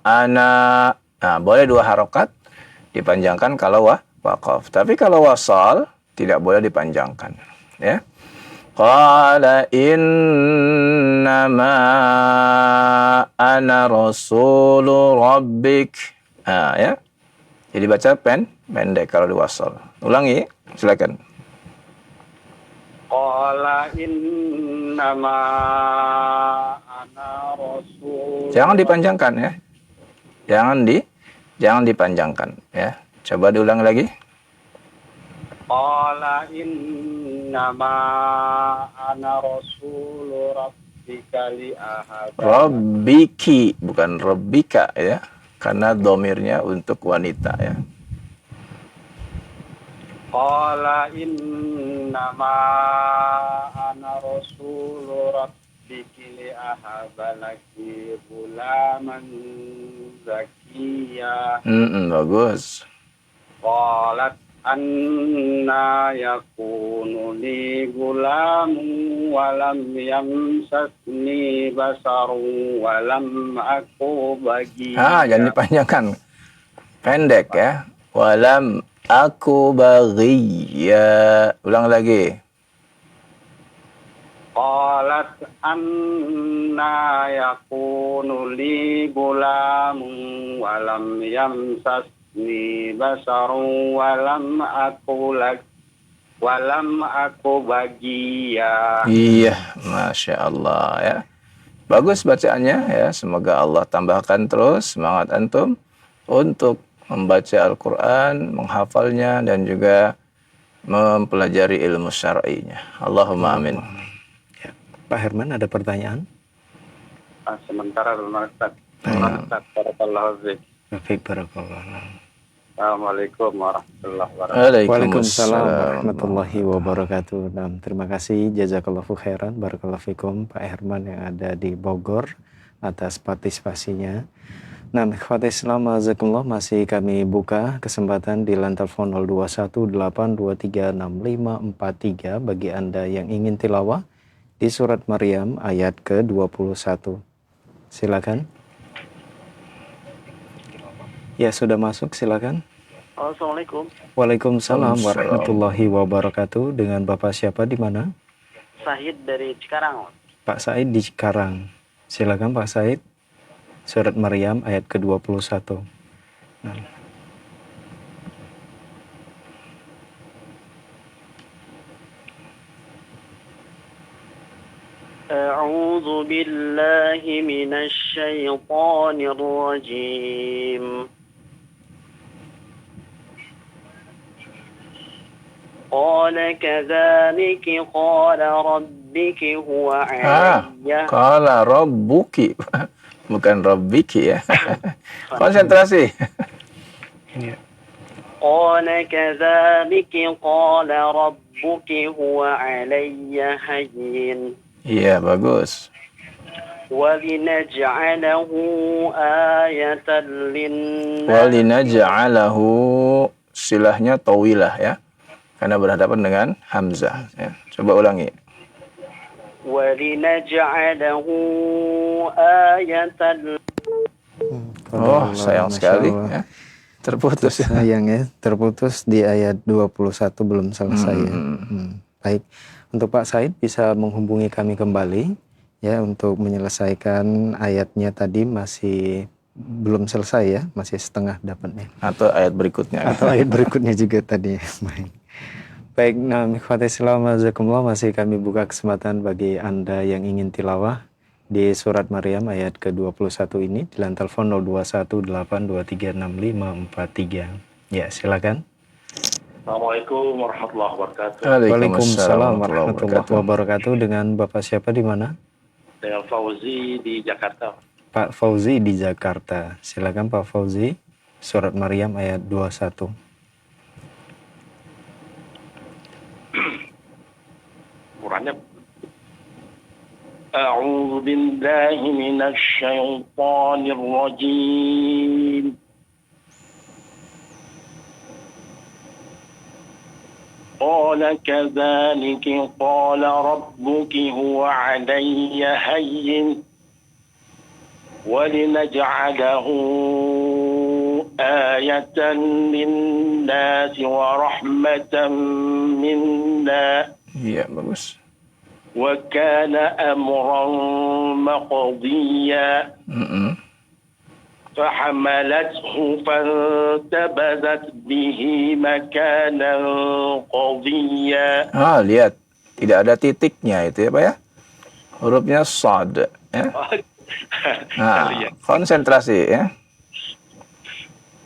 ana. Nah, boleh 2 harokat dipanjangkan kalau waqaf. Tapi kalau wasal tidak boleh dipanjangkan ya. Qala innama ana rasulu rabbik. Nah, ya. Jadi baca pendek kalau diwasal. Ulangi, silakan. Qala innama ana rasul. Jangan dipanjangkan ya. Jangan dipanjangkan ya. Coba diulang lagi. Qala innama ana rasulu rabbika li ahab. Rabbiki bukan rabbika ya. karena domirnya untuk wanita ya. Qala innama ana rasulu rabbiki li ahabalaki gulaman zakiya. Bagus. Qalat anna yakunu li gulamun walam yamsasni basaru walam aku bagiya. Jangan dipanjangkan. Pendek ya. Walam aku bagiya. Ulang lagi. Qalat anna yakunu li gulamun walam yamsasni basaru walam aku bagiya. Iya, Masya Allah ya. Bagus bacaannya ya. Semoga Allah tambahkan terus semangat antum untuk membaca Al-Quran, menghafalnya, dan juga mempelajari ilmu syar'inya. Allahumma amin. Ya. Pak Herman ada pertanyaan? Sementara bermanfaat. Barakallahu fiik. Baik, barakallah. Assalamualaikum warahmatullahi wabarakatuh. Waalaikumsalam warahmatullahi wabarakatuh. Terima kasih, jazakallahu khairan, barakallahu fikum Pak Herman yang ada di Bogor atas partisipasinya. Nah, ikhwati Islam azakumullah, masih kami buka kesempatan di line telepon 0218236543 bagi Anda yang ingin tilawah di surat Maryam ayat ke-21. Silakan. Ya, sudah masuk, silakan. Assalamualaikum. Waalaikumsalam warahmatullahi wabarakatuh. Dengan Bapak siapa di mana? Sahid dari Cikarang. Pak Said di Cikarang. Silakan Pak Said. Surat Maryam ayat ke-21. A'udzu billahi minasy syaithanir rajim. Qala kadzalika qala rabbuki huwa 'alayya. Qala rabbuki. Bukan rabbiki ya. Konsentrasi. Qala kadzalika qala rabbuki huwa 'alayya hayyin. Iya, bagus. وَلِنَجْعَلَهُ آيَةً لِلنَّاسِ. Walinaj'alahu, silahnya tawilah ya. Karena berhadapan dengan hamzah ya. Coba ulangi. وَلِنَجْعَلَهُ آيَةً. Oh, sayang sekali ya. Terputus ya. Sayang ya, terputus di ayat 21 belum selesai ya. Baik, untuk Pak Said bisa menghubungi kami kembali ya untuk menyelesaikan ayatnya tadi, masih belum selesai ya, masih setengah dapatnya. Atau ayat berikutnya. Atau ayat berikutnya juga tadi. Baik. Baik, nah ikhwati Islam azakumullah, masih kami buka kesempatan bagi Anda yang ingin tilawah di surat Maryam ayat ke-21 ini di line telepon 0218236543. Ya, silakan. Assalamualaikum warahmatullahi wabarakatuh. Waalaikumsalam warahmatullahi wabarakatuh. Dengan Bapak siapa di mana? Dengan Fauzi di Jakarta. Pak Fauzi di Jakarta. Silakan Pak Fauzi. Surat Maryam ayat 21. Qurannya. A'udzu billahi minasy syaithanir rajim. قال كذلك قال ربك هو علي هين ولنجعله آية للناس ورحمة منا. Iya, bagus. وكان أمرا مقضيا. فحملته فانتبذت به مكانا قضيا. Lihat, tidak ada titiknya itu ya Pak ya. Hurufnya shad ya. Konsentrasi ya.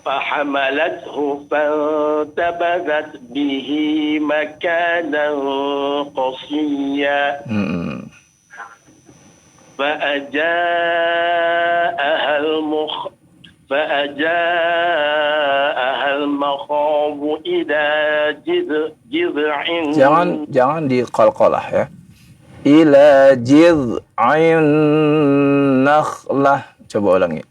فحملته فانتبذت به مكانا قصيا. فأجاءها فأجاءها المخاض إلى جذع Jangan diqalqalah ya. Ila jid'in nakhlah. Coba ulangi.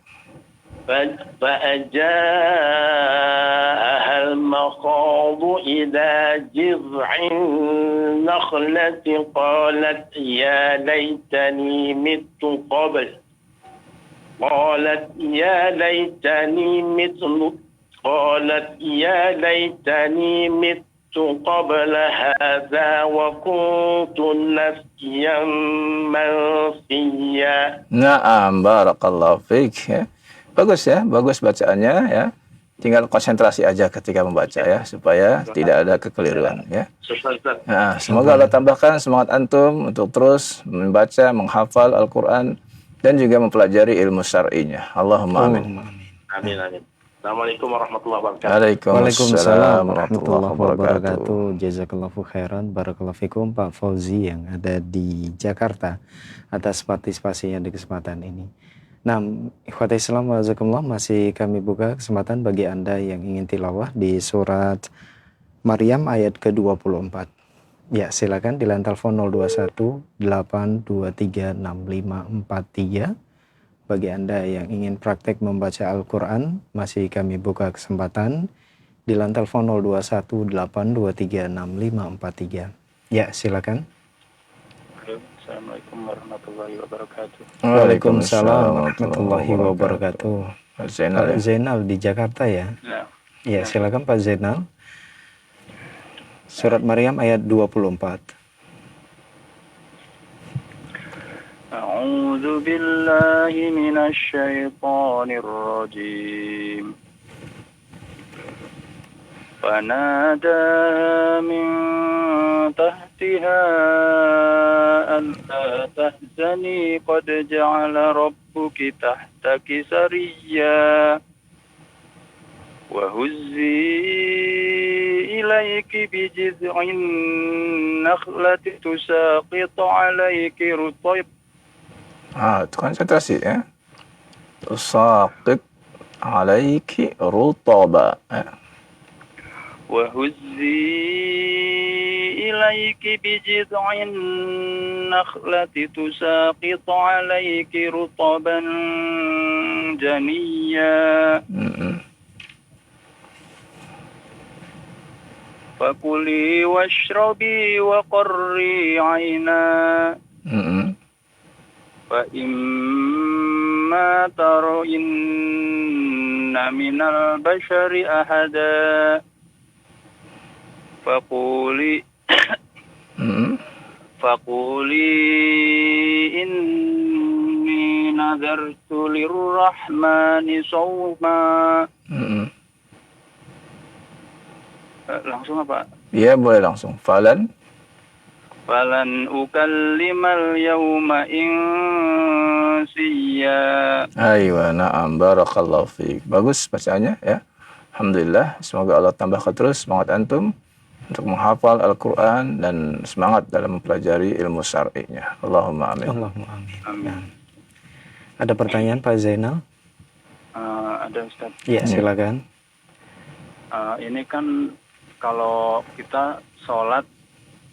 فأجاءها المخاض إلى جذع النخلة قالت يا ليتني مت قبل هذا وكنت نسيا منسيا. Na'am, barakallahu fiik ya. Bagus ya, bagus bacaannya ya. Tinggal konsentrasi aja ketika membaca ya, supaya tidak ada kekeliruan ya. Nah, semoga Allah tambahkan semangat antum untuk terus membaca, menghafal Al-Quran dan juga mempelajari ilmu syar'inya. Allahumma amin. Amin, amin. Assalamualaikum warahmatullahi wabarakatuh. Waalaikumsalam warahmatullahi wabarakatuh. Jazakallahu khairan, barakallahu fikum Pak Fauzi yang ada di Jakarta atas partisipasinya di kesempatan ini. Nah, ikhwati Islam wa jazakumullah, masih kami buka kesempatan bagi Anda yang ingin tilawah di surat Maryam ayat ke-24. Ya, silakan di line telepon 021 823 6543. Bagi Anda yang ingin praktek membaca Al-Quran, masih kami buka kesempatan di line telepon 021 823 6543. Ya, silakan. Assalamualaikum warahmatullahi wabarakatuh. Waalaikumsalam warahmatullahi wabarakatuh. Pak Zainal di Jakarta ya? Ya, silakan Pak Zainal. Surat Maryam ayat 24. A'udzu billahi minasy syaithanir rajim. فنادى من تحتها ألا تحزني قد جعل ربك تحتك سريا وهزي إليك بجذع النخلة تساقط عليك رطبا. Konsentrasi ya. Tusaqit alaiki rutaba. وهزي إليك بجذع النخلة تساقط عليك رطبا جنيا فكلي واشربي وقري عينا فإما ترين من البشر أحدا فقولي إني نذرت للرحمن صوما. Langsung apa? Iya, boleh langsung. Falan ukallimal yawma insiya. Aywa, na'am, barakallahu fiik. Bagus bacaannya ya. Alhamdulillah, semoga Allah tambahkan terus semangat antum untuk menghafal Al-Quran dan semangat dalam mempelajari ilmu syar'inya. Allahumma amin. Allahumma amin. Amin. Ada pertanyaan Pak Zainal? Ada Ustaz. Ya, silakan. Ini kan kalau kita sholat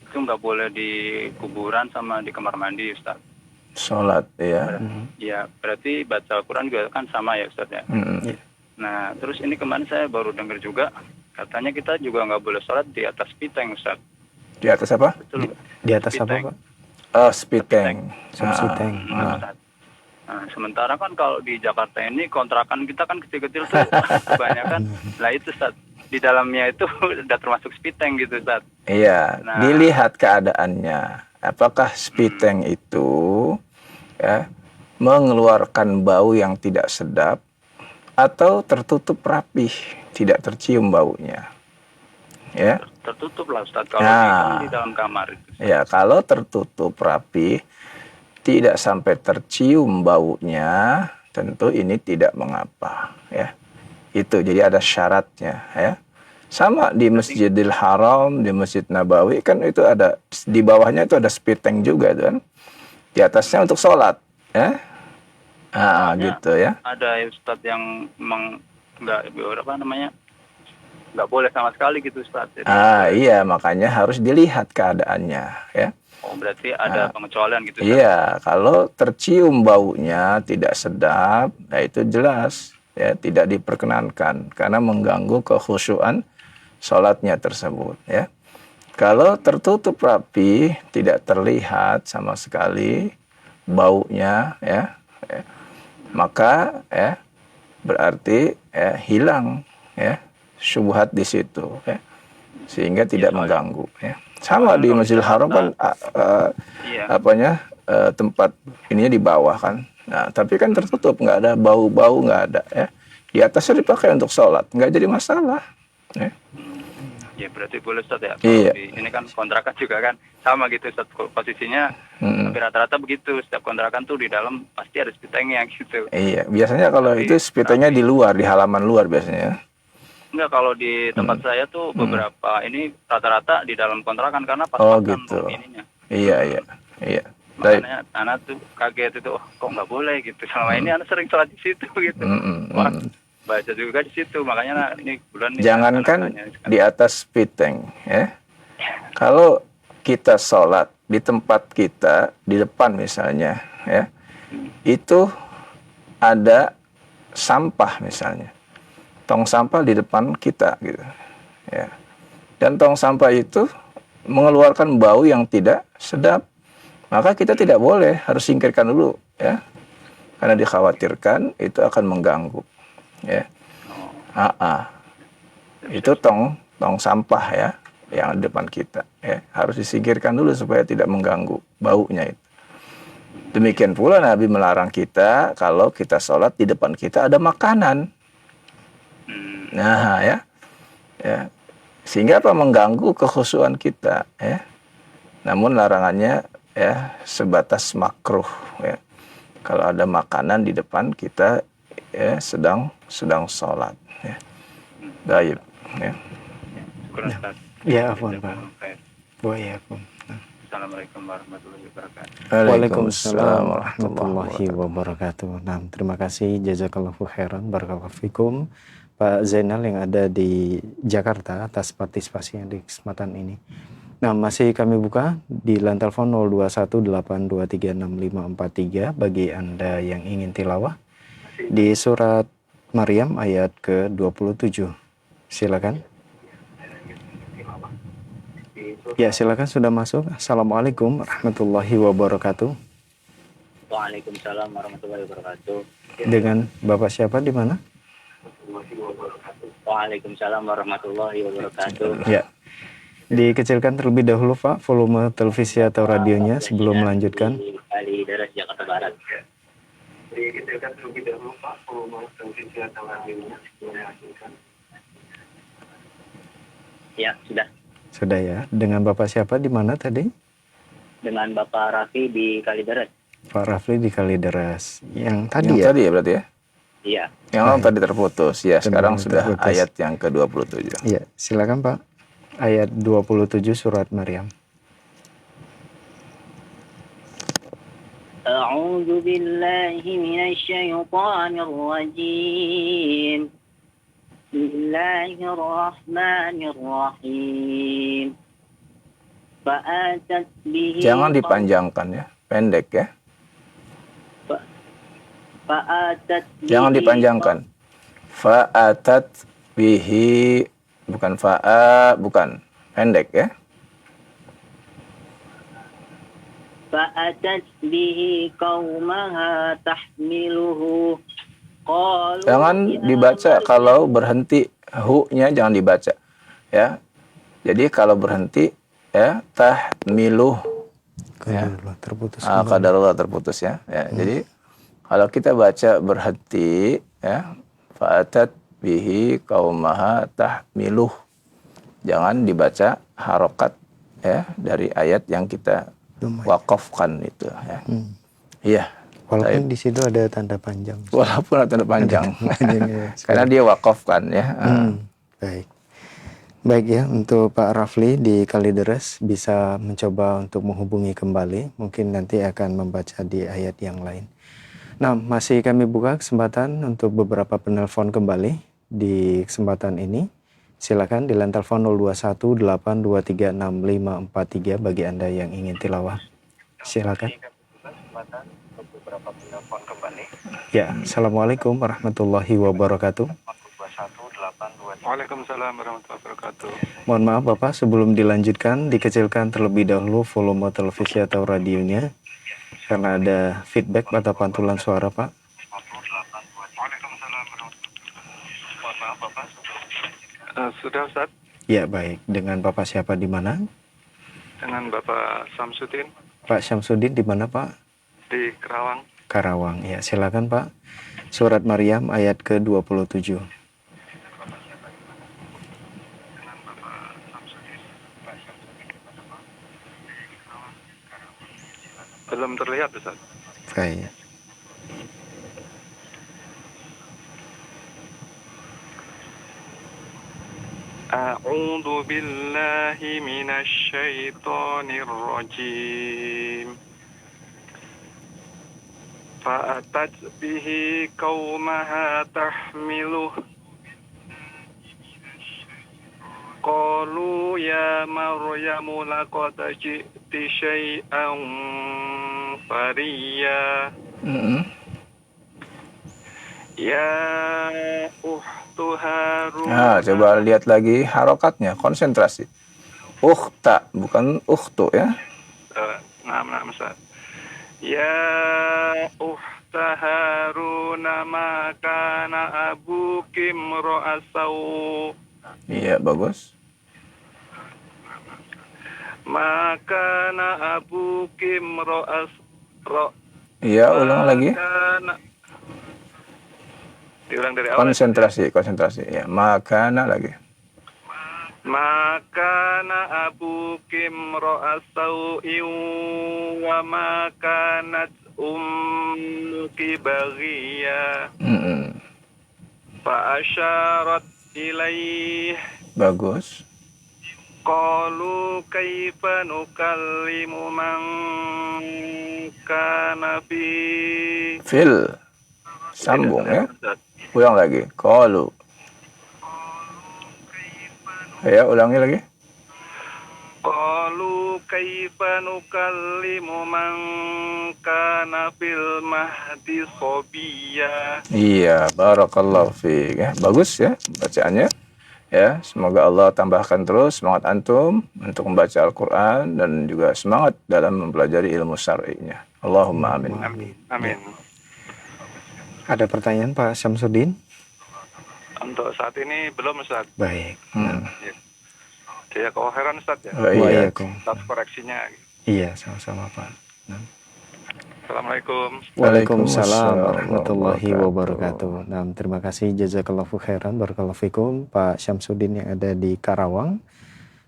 itu nggak boleh di kuburan sama di kamar mandi, Ustaz. Sholat, ya. Ya, berarti baca Al-Quran juga kan sama ya, Ustaz ya. Nah, terus ini kemarin saya baru dengar juga, katanya kita juga nggak boleh sholat di atas piteng, Ustaz. Di atas apa? Betul. Di atas apa, Pak? Spiteng. Spiteng. Nah, sementara kan kalau di Jakarta ini kontrakan kita kan kecil-kecil tuh kebanyakan. Lah itu, Ustaz, di dalamnya itu udah termasuk spiteng gitu, Ustaz. Iya, dilihat keadaannya. Apakah spiteng itu ya mengeluarkan bau yang tidak sedap atau tertutup rapih, tidak tercium baunya. Ya. Tertutup lah, Ustaz, kalau di dalam kamar itu. Ya, kalau tertutup rapih, tidak sampai tercium baunya, tentu ini tidak mengapa, ya. Itu jadi ada syaratnya, ya. Sama di Masjidil Haram, di Masjid Nabawi kan itu ada, di bawahnya itu ada spiteng juga itu kan. Di atasnya untuk sholat, ya. Gitu ya. Ada Ustadz yang memang nggak boleh sama sekali gitu Ustadz. Jadi, iya, makanya harus dilihat keadaannya ya. oh, berarti ada pengecualian gitu Ustadz. Iya, kalau tercium baunya tidak sedap, nah itu jelas ya tidak diperkenankan karena mengganggu kekhusyuan sholatnya tersebut ya. Kalau tertutup rapi, tidak terlihat sama sekali baunya ya, maka berarti hilang ya syubhat di situ ya, sehingga tidak mengganggu ya. Sama di Masjidil Haram kan tempat ininya di bawah kan. Nah, tapi kan tertutup, nggak ada bau-bau, nggak ada ya. Di atasnya dipakai untuk sholat, nggak jadi masalah ya. Ya berarti boleh Ustadz ya. Iya. Ini kan kontrakan juga kan sama gitu Ustadz, posisinya hampir rata-rata begitu. Setiap kontrakan tuh di dalam pasti ada spitengnya gitu. Iya, biasanya kalau itu spitengnya di luar, di halaman luar biasanya. Enggak, kalau di tempat saya tuh beberapa ini rata-rata di dalam kontrakan karena pas makan gitu. ininya. Iya. Makanya anak tuh kaget itu, kok nggak boleh gitu. Selama ini anak sering sholat di situ gitu. Wah, baca juga di situ, makanya ini bulan ini. Jangankan di atas spiteng ya. Kalau kita sholat di tempat kita di depan misalnya ya, itu ada sampah misalnya. Tong sampah di depan kita gitu ya, dan tong sampah itu mengeluarkan bau yang tidak sedap, maka kita tidak boleh, harus singkirkan dulu ya, karena dikhawatirkan itu akan mengganggu ya. Itu tong sampah ya yang di depan kita ya, harus disingkirkan dulu supaya tidak mengganggu baunya itu. Demikian pula Nabi melarang kita kalau kita sholat di depan kita ada makanan. Nah ya, sehingga apa, mengganggu kekhusyuan kita ya. Namun larangannya ya sebatas makruh ya. Kalau ada makanan di depan kita ya sedang sholat ya. Baik ya. Ya, afwan Pak. Waalaikumsalam. Assalamualaikum warahmatullahi wabarakatuh. Waalaikumsalam warahmatullahi wabarakatuh. Nah, terima kasih, jazakallahu khairan, barakallahu fikum Pak Zainal yang ada di Jakarta atas partisipasinya di kesempatan ini. Nah, masih kami buka di line telepon 0218236543 bagi Anda yang ingin tilawah di surat Maryam ayat ke-27. Silakan. Ya, silakan, sudah masuk. Assalamualaikum warahmatullahi wabarakatuh. Waalaikumsalam warahmatullahi wabarakatuh. Dengan Bapak siapa, di mana? Waalaikumsalam warahmatullahi wabarakatuh. Ya. Dikecilkan terlebih dahulu Pak volume televisi atau radionya sebelum melanjutkan. Di daerah Jakarta Barat. Dikecilkan terlebih dahulu Pak volume televisi atau radionya sebelum melanjutkan. Ya, sudah. Sudah ya. Dengan Bapak siapa, di mana tadi? Dengan Bapak Raffi di Kalideres. Pak Rafli di Kalideres. Yang tadi yang ya? Tadi ya berarti ya? Iya. Yang tadi terputus. Ya, sekarang sudah terputus. ayat yang ke-27. Ya, silakan Pak. Ayat 27 surat Maryam. A'udzu billahi minasy syaithanir rajim. Bismillahirrahmanirrahim. Fa'atat bihi. Jangan dipanjangkan ya, pendek ya. Fa'atat bihi. Jangan dipanjangkan. Fa'atat bihi, bukan fa'a, bukan, pendek ya. Fa'atat bihi qaumaha tahmiluhu. Jangan dibaca kalau berhenti, hu-nya jangan dibaca ya. Jadi kalau berhenti ya, tahmiluh ya. Terputus. Qadarullah terputus ya. Jadi kalau kita baca berhenti ya, fa'atat bihi qaumaha tahmiluh. Jangan dibaca harokat ya dari ayat yang kita wakafkan itu ya. Iya. Walaupun di situ ada tanda panjang. Walaupun ada tanda panjang. Ya, karena dia wakafkan ya. Baik. Baik ya, untuk Pak Rafli di Kalideres bisa mencoba untuk menghubungi kembali. Mungkin nanti akan membaca di ayat yang lain. Nah, masih kami buka kesempatan untuk beberapa penelpon kembali di kesempatan ini. Silakan di line telepon 0218236543 bagi Anda yang ingin tilawah. Silakan. Ya, Assalamualaikum warahmatullahi wabarakatuh. Waalaikumsalam warahmatullahi wabarakatuh. Mohon maaf Bapak, sebelum dilanjutkan dikecilkan terlebih dahulu volume televisi atau radionya karena ada feedback atau pantulan suara Pak. Sudah Ustaz? Ya baik, dengan Bapak siapa di mana? Dengan Bapak Samsudin Pak Syamsuddin di mana Pak? di Kerawang. Karawang, ya silakan Pak. Surat Maryam ayat ke-27. Belum terlihat Ustaz. Baik. A'udzu billahi minasy syaithanir rajim. Fa'atat bihi qaumaha tahmiluh. Qalu ya Maryamu laqad ji'ti syai'an fariya. Ya ukhtu Harun. Nah, coba lihat lagi harokatnya, konsentrasi. Ukhta, bukan ukhtu ya. Nah, Ustaz. Ya ukhta Harun ma kana abuki imra'asau. Iya, bagus. Ma kana abuki imra'as. Iya, ulang lagi. Diulang dari awal. Konsentrasi ya. Makana lagi. Makana abuki imra'asau wa makanat ummuki baghiya. Fa asyarat ilaih. Bagus. Qalu kaifa nukallimu man kana fil. Sambung ya. Ulang lagi. Qalu. Ya, ulangi lagi. Qalu kaifa nukallimu man kana fil mahdi sabiyya. Iya, barakallahu fiik ya. Bagus ya bacaannya. Ya, semoga Allah tambahkan terus semangat antum untuk membaca Al-Qur'an dan juga semangat dalam mempelajari ilmu syar'inya. Allahumma amin. Amin. Ada pertanyaan Pak Syamsuddin? Untuk saat ini belum Ustaz. Baik. Saya keheran Ustaz ya. Iya. Atas koreksinya. Iya, sama-sama Pak. Assalamualaikum. Waalaikumsalam warahmatullahi wabarakatuh. Nah, terima kasih jazakallahu khairan barakallahu fikum Pak Syamsuddin yang ada di Karawang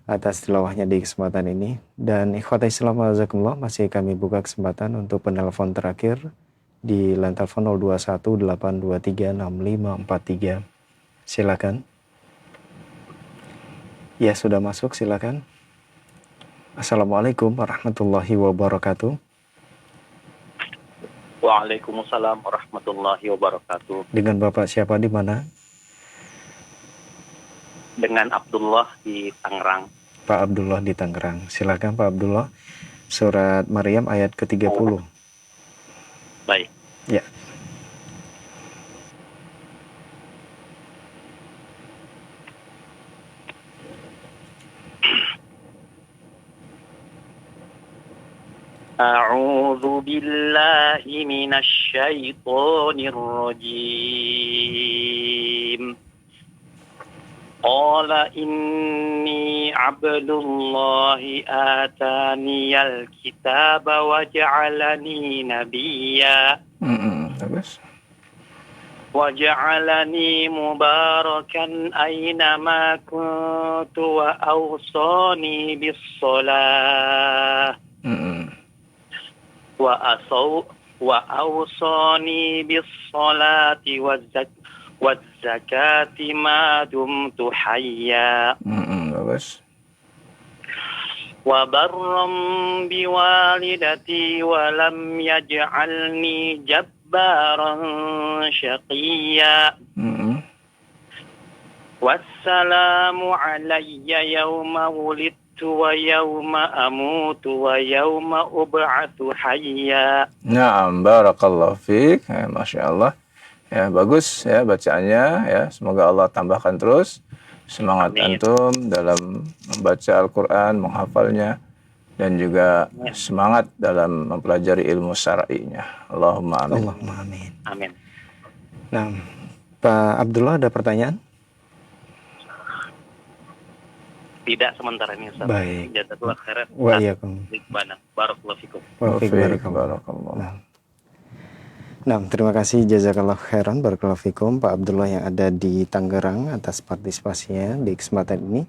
atas tilawahnya di kesempatan ini. Dan ikhwatai Islam wajazakumullah, masih kami buka kesempatan untuk penelpon terakhir di line telepon 0218236543. Silakan. Ya, sudah masuk, silakan. Assalamualaikum warahmatullahi wabarakatuh. Waalaikumsalam warahmatullahi wabarakatuh. Dengan Bapak siapa di mana? Dengan Abdullah di Tangerang. Pak Abdullah di Tangerang. Silakan Pak Abdullah. Surat Maryam ayat ke-30. Baik. Ya. A'udzu billahi minasy syaithanir rajim. Qala inni abdullahi ataniyal kitaba wa ja'alani nabiyya. Bagus. Wa ja'alani mubarakan aynama kuntu wa awsani bis shalah. Wa awsani bis salati waz zakati ma dumtu hayya. Bagus. Wa barram biwalidati wa lam yaj'alni جبارا شقيا والسلام علي يوم ولدت ويوم أموت ويوم أبعث حيا. Naam, barakallahu fiik. Masya Allah. Ya, bagus ya bacaannya ya. Semoga Allah tambahkan terus semangat antum dalam membaca Al-Qur'an, menghafalnya, dan juga semangat dalam mempelajari ilmu syar'inya. Allahumma amin. Allahumma amin. Amin. Nah, Pak Abdullah ada pertanyaan? Tidak sementara ini Ustaz. Baik. Jazakallahu khairan. Wa iyyakum. Barakallahu fikum. Barakallahu. Nah, terima kasih jazakallahu khairan barakallahu fikum Pak Abdullah yang ada di Tangerang atas partisipasinya di kesempatan ini.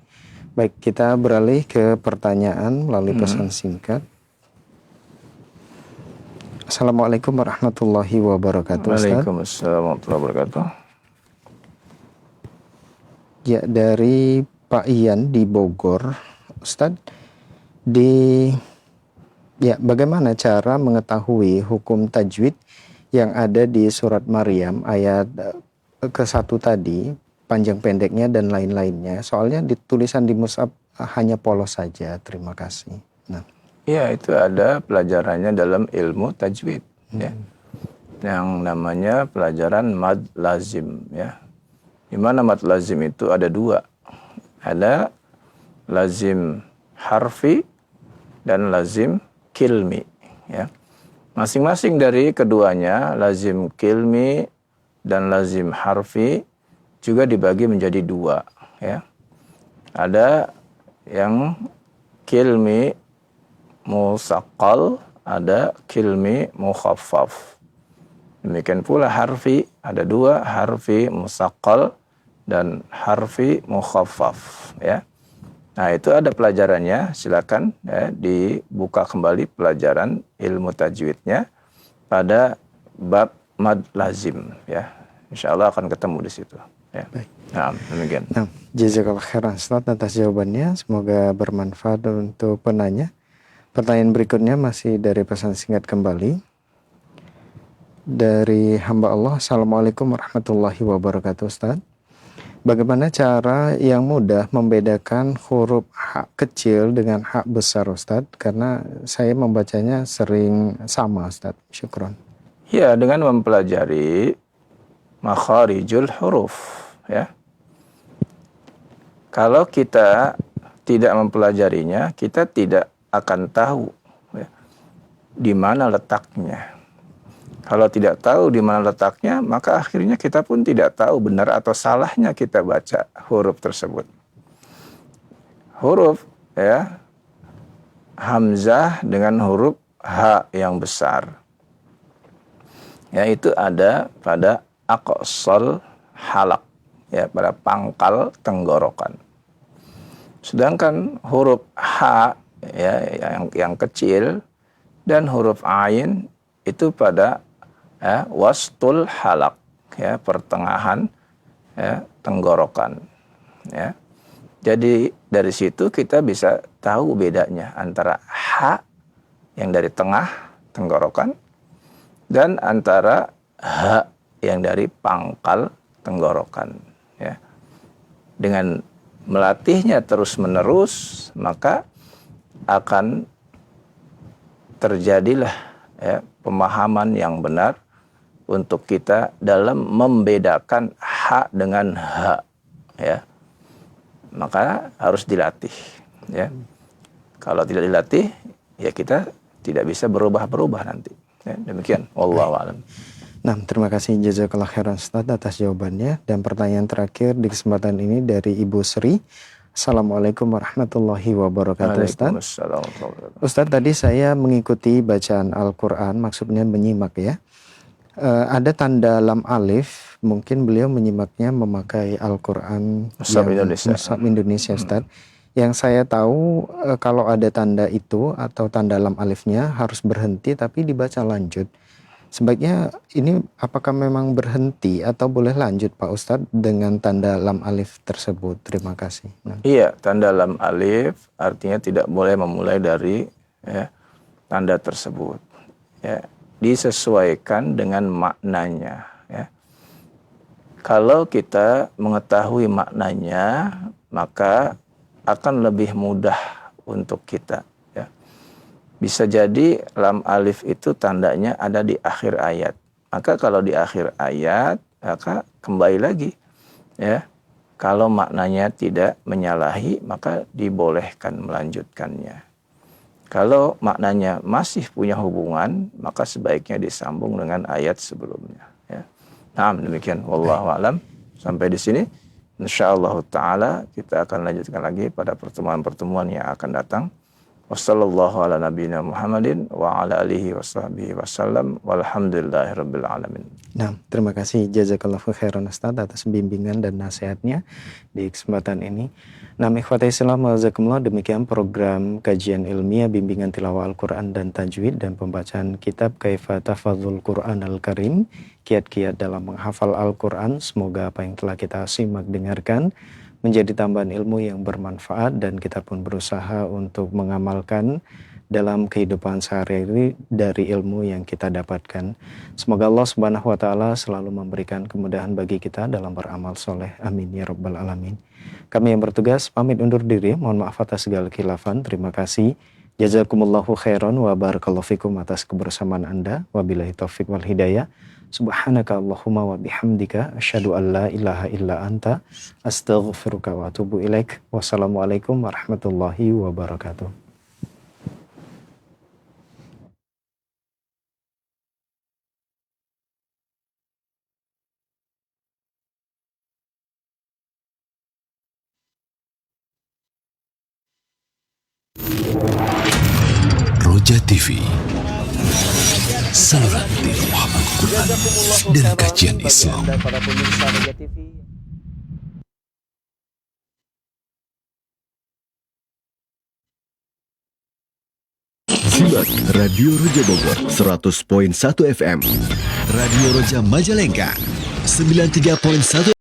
Baik, kita beralih ke pertanyaan melalui pesan singkat. Assalamualaikum warahmatullahi wabarakatuh. Waalaikumsalam warahmatullahi wabarakatuh. Ya, dari Pak Ian di Bogor, Ustadz, bagaimana cara mengetahui hukum tajwid yang ada di surat Maryam ayat ke-1 tadi, panjang pendeknya dan lain-lainnya? Soalnya tulisan di mushaf hanya polos saja. Terima kasih. Nah, ya, itu ada pelajarannya dalam ilmu tajwid, ya, yang namanya pelajaran mad lazim, ya. Di mana mad lazim itu ada dua. Ada lazim harfi dan lazim kilmi, ya. Masing-masing dari keduanya, lazim kilmi dan lazim harfi, juga dibagi menjadi dua, ya. Ada yang kilmi musaqqal, ada kilmi mukhaffaf. Demikian pula harfi, ada dua, harfi musaqqal dan harfi mukhaffaf, ya. Nah, itu ada pelajarannya, silakan ya, dibuka kembali pelajaran ilmu tajwidnya pada bab mad lazim, ya. Insyaallah akan ketemu di situ, ya. Baik. Nah, demikian. Nah, jazakallahu khairan Ustaz atas jawabannya, semoga bermanfaat untuk penanya. Pertanyaan berikutnya masih dari pesan singkat kembali dari hamba Allah. Assalamualaikum warahmatullahi wabarakatuh. Ustaz, bagaimana cara yang mudah membedakan huruf H kecil dengan H besar, Ustaz? Karena saya membacanya sering sama, Ustaz. Syukron. Ya, dengan mempelajari makharijul huruf, ya. Kalau kita tidak mempelajarinya, kita tidak akan tahu, ya, di mana letaknya. Kalau tidak tahu di mana letaknya, maka akhirnya kita pun tidak tahu benar atau salahnya kita baca huruf tersebut. Huruf, ya, hamzah dengan huruf H yang besar, ya, itu ada pada aqsal halak, ya, pada pangkal tenggorokan. Sedangkan huruf H, ya, yang kecil, dan huruf ain itu pada wastul halak, ya, pertengahan, ya, tenggorokan, ya. Jadi dari situ kita bisa tahu bedanya antara H yang dari tengah tenggorokan dan antara H yang dari pangkal tenggorokan, ya. Dengan melatihnya terus-menerus, maka akan terjadilah, ya, pemahaman yang benar untuk kita dalam membedakan H dengan H, ya. Maka harus dilatih, ya. Kalau tidak dilatih, ya kita tidak bisa berubah-berubah nanti, ya. Demikian, wallahu a'lam. Nah, terima kasih jazakallahu khairan Ustaz atas jawabannya. Dan pertanyaan terakhir di kesempatan ini dari Ibu Sri. Assalamualaikum warahmatullahi wabarakatuh, Ustaz. Ustaz, tadi saya mengikuti bacaan Al-Quran, maksudnya menyimak, ya. Ada tanda lam alif, mungkin beliau menyimaknya memakai Al-Quran Mushaf Indonesia. Mushaf Indonesia, Ustaz. Yang saya tahu kalau ada tanda itu atau tanda lam alifnya harus berhenti tapi dibaca lanjut. Sebaiknya ini apakah memang berhenti atau boleh lanjut, Pak Ustadz, dengan tanda lam alif tersebut? Terima kasih. Iya, tanda lam alif artinya tidak boleh memulai dari, ya, tanda tersebut, ya. disesuaikan dengan maknanya. Ya. Kalau kita mengetahui maknanya, maka akan lebih mudah untuk kita. Ya. Bisa jadi lam alif itu tandanya ada di akhir ayat. Maka kalau di akhir ayat, maka kembali lagi. Ya. Kalau maknanya tidak menyalahi, maka dibolehkan melanjutkannya. Kalau maknanya masih punya hubungan, maka sebaiknya disambung dengan ayat sebelumnya. Ya. Nah, demikian. Wallahu a'lam. Sampai di sini. InsyaAllah ta'ala kita akan lanjutkan lagi pada pertemuan-pertemuan yang akan datang. Wassallallahu ala nabiyina Muhammadin wa ala alihi wa sahbihi wasallam walhamdulillahi rabbil alamin. Nah, terima kasih jazakallahu khairan Ustaz atas bimbingan dan nasihatnya di kesempatan ini. Nah, ikhwatai Islam wajazakumullah, demikian program kajian ilmiah bimbingan tilawah Al-Quran dan tajwid dan pembacaan kitab Kaifa Tahfadzul Quran Al-Karim, kiat-kiat dalam menghafal Al-Quran. Semoga apa yang telah kita simak dengarkan menjadi tambahan ilmu yang bermanfaat dan kita pun berusaha untuk mengamalkan dalam kehidupan sehari-hari dari ilmu yang kita dapatkan. Semoga Allah Subhanahu wa taala selalu memberikan kemudahan bagi kita dalam beramal soleh. Amin ya rabbal alamin. Kami yang bertugas pamit undur diri. Mohon maaf atas segala khilafan. Terima kasih. Jazakumullahu khairan wa barakallahu fikum atas kebersamaan Anda. Wabillahi taufik wal hidayah. Subhanaka Allahumma wa bihamdika asyhadu an la ilaha illa anta astaghfiruka wa atubu ilaik. Wassalamualaikum warahmatullahi wabarakatuh. Roja TV, saluran tilawah Al-Quran dan kajian Islam. Simak Radio Roja Bogor 100.1 FM, Radio Roja Majalengka 93.1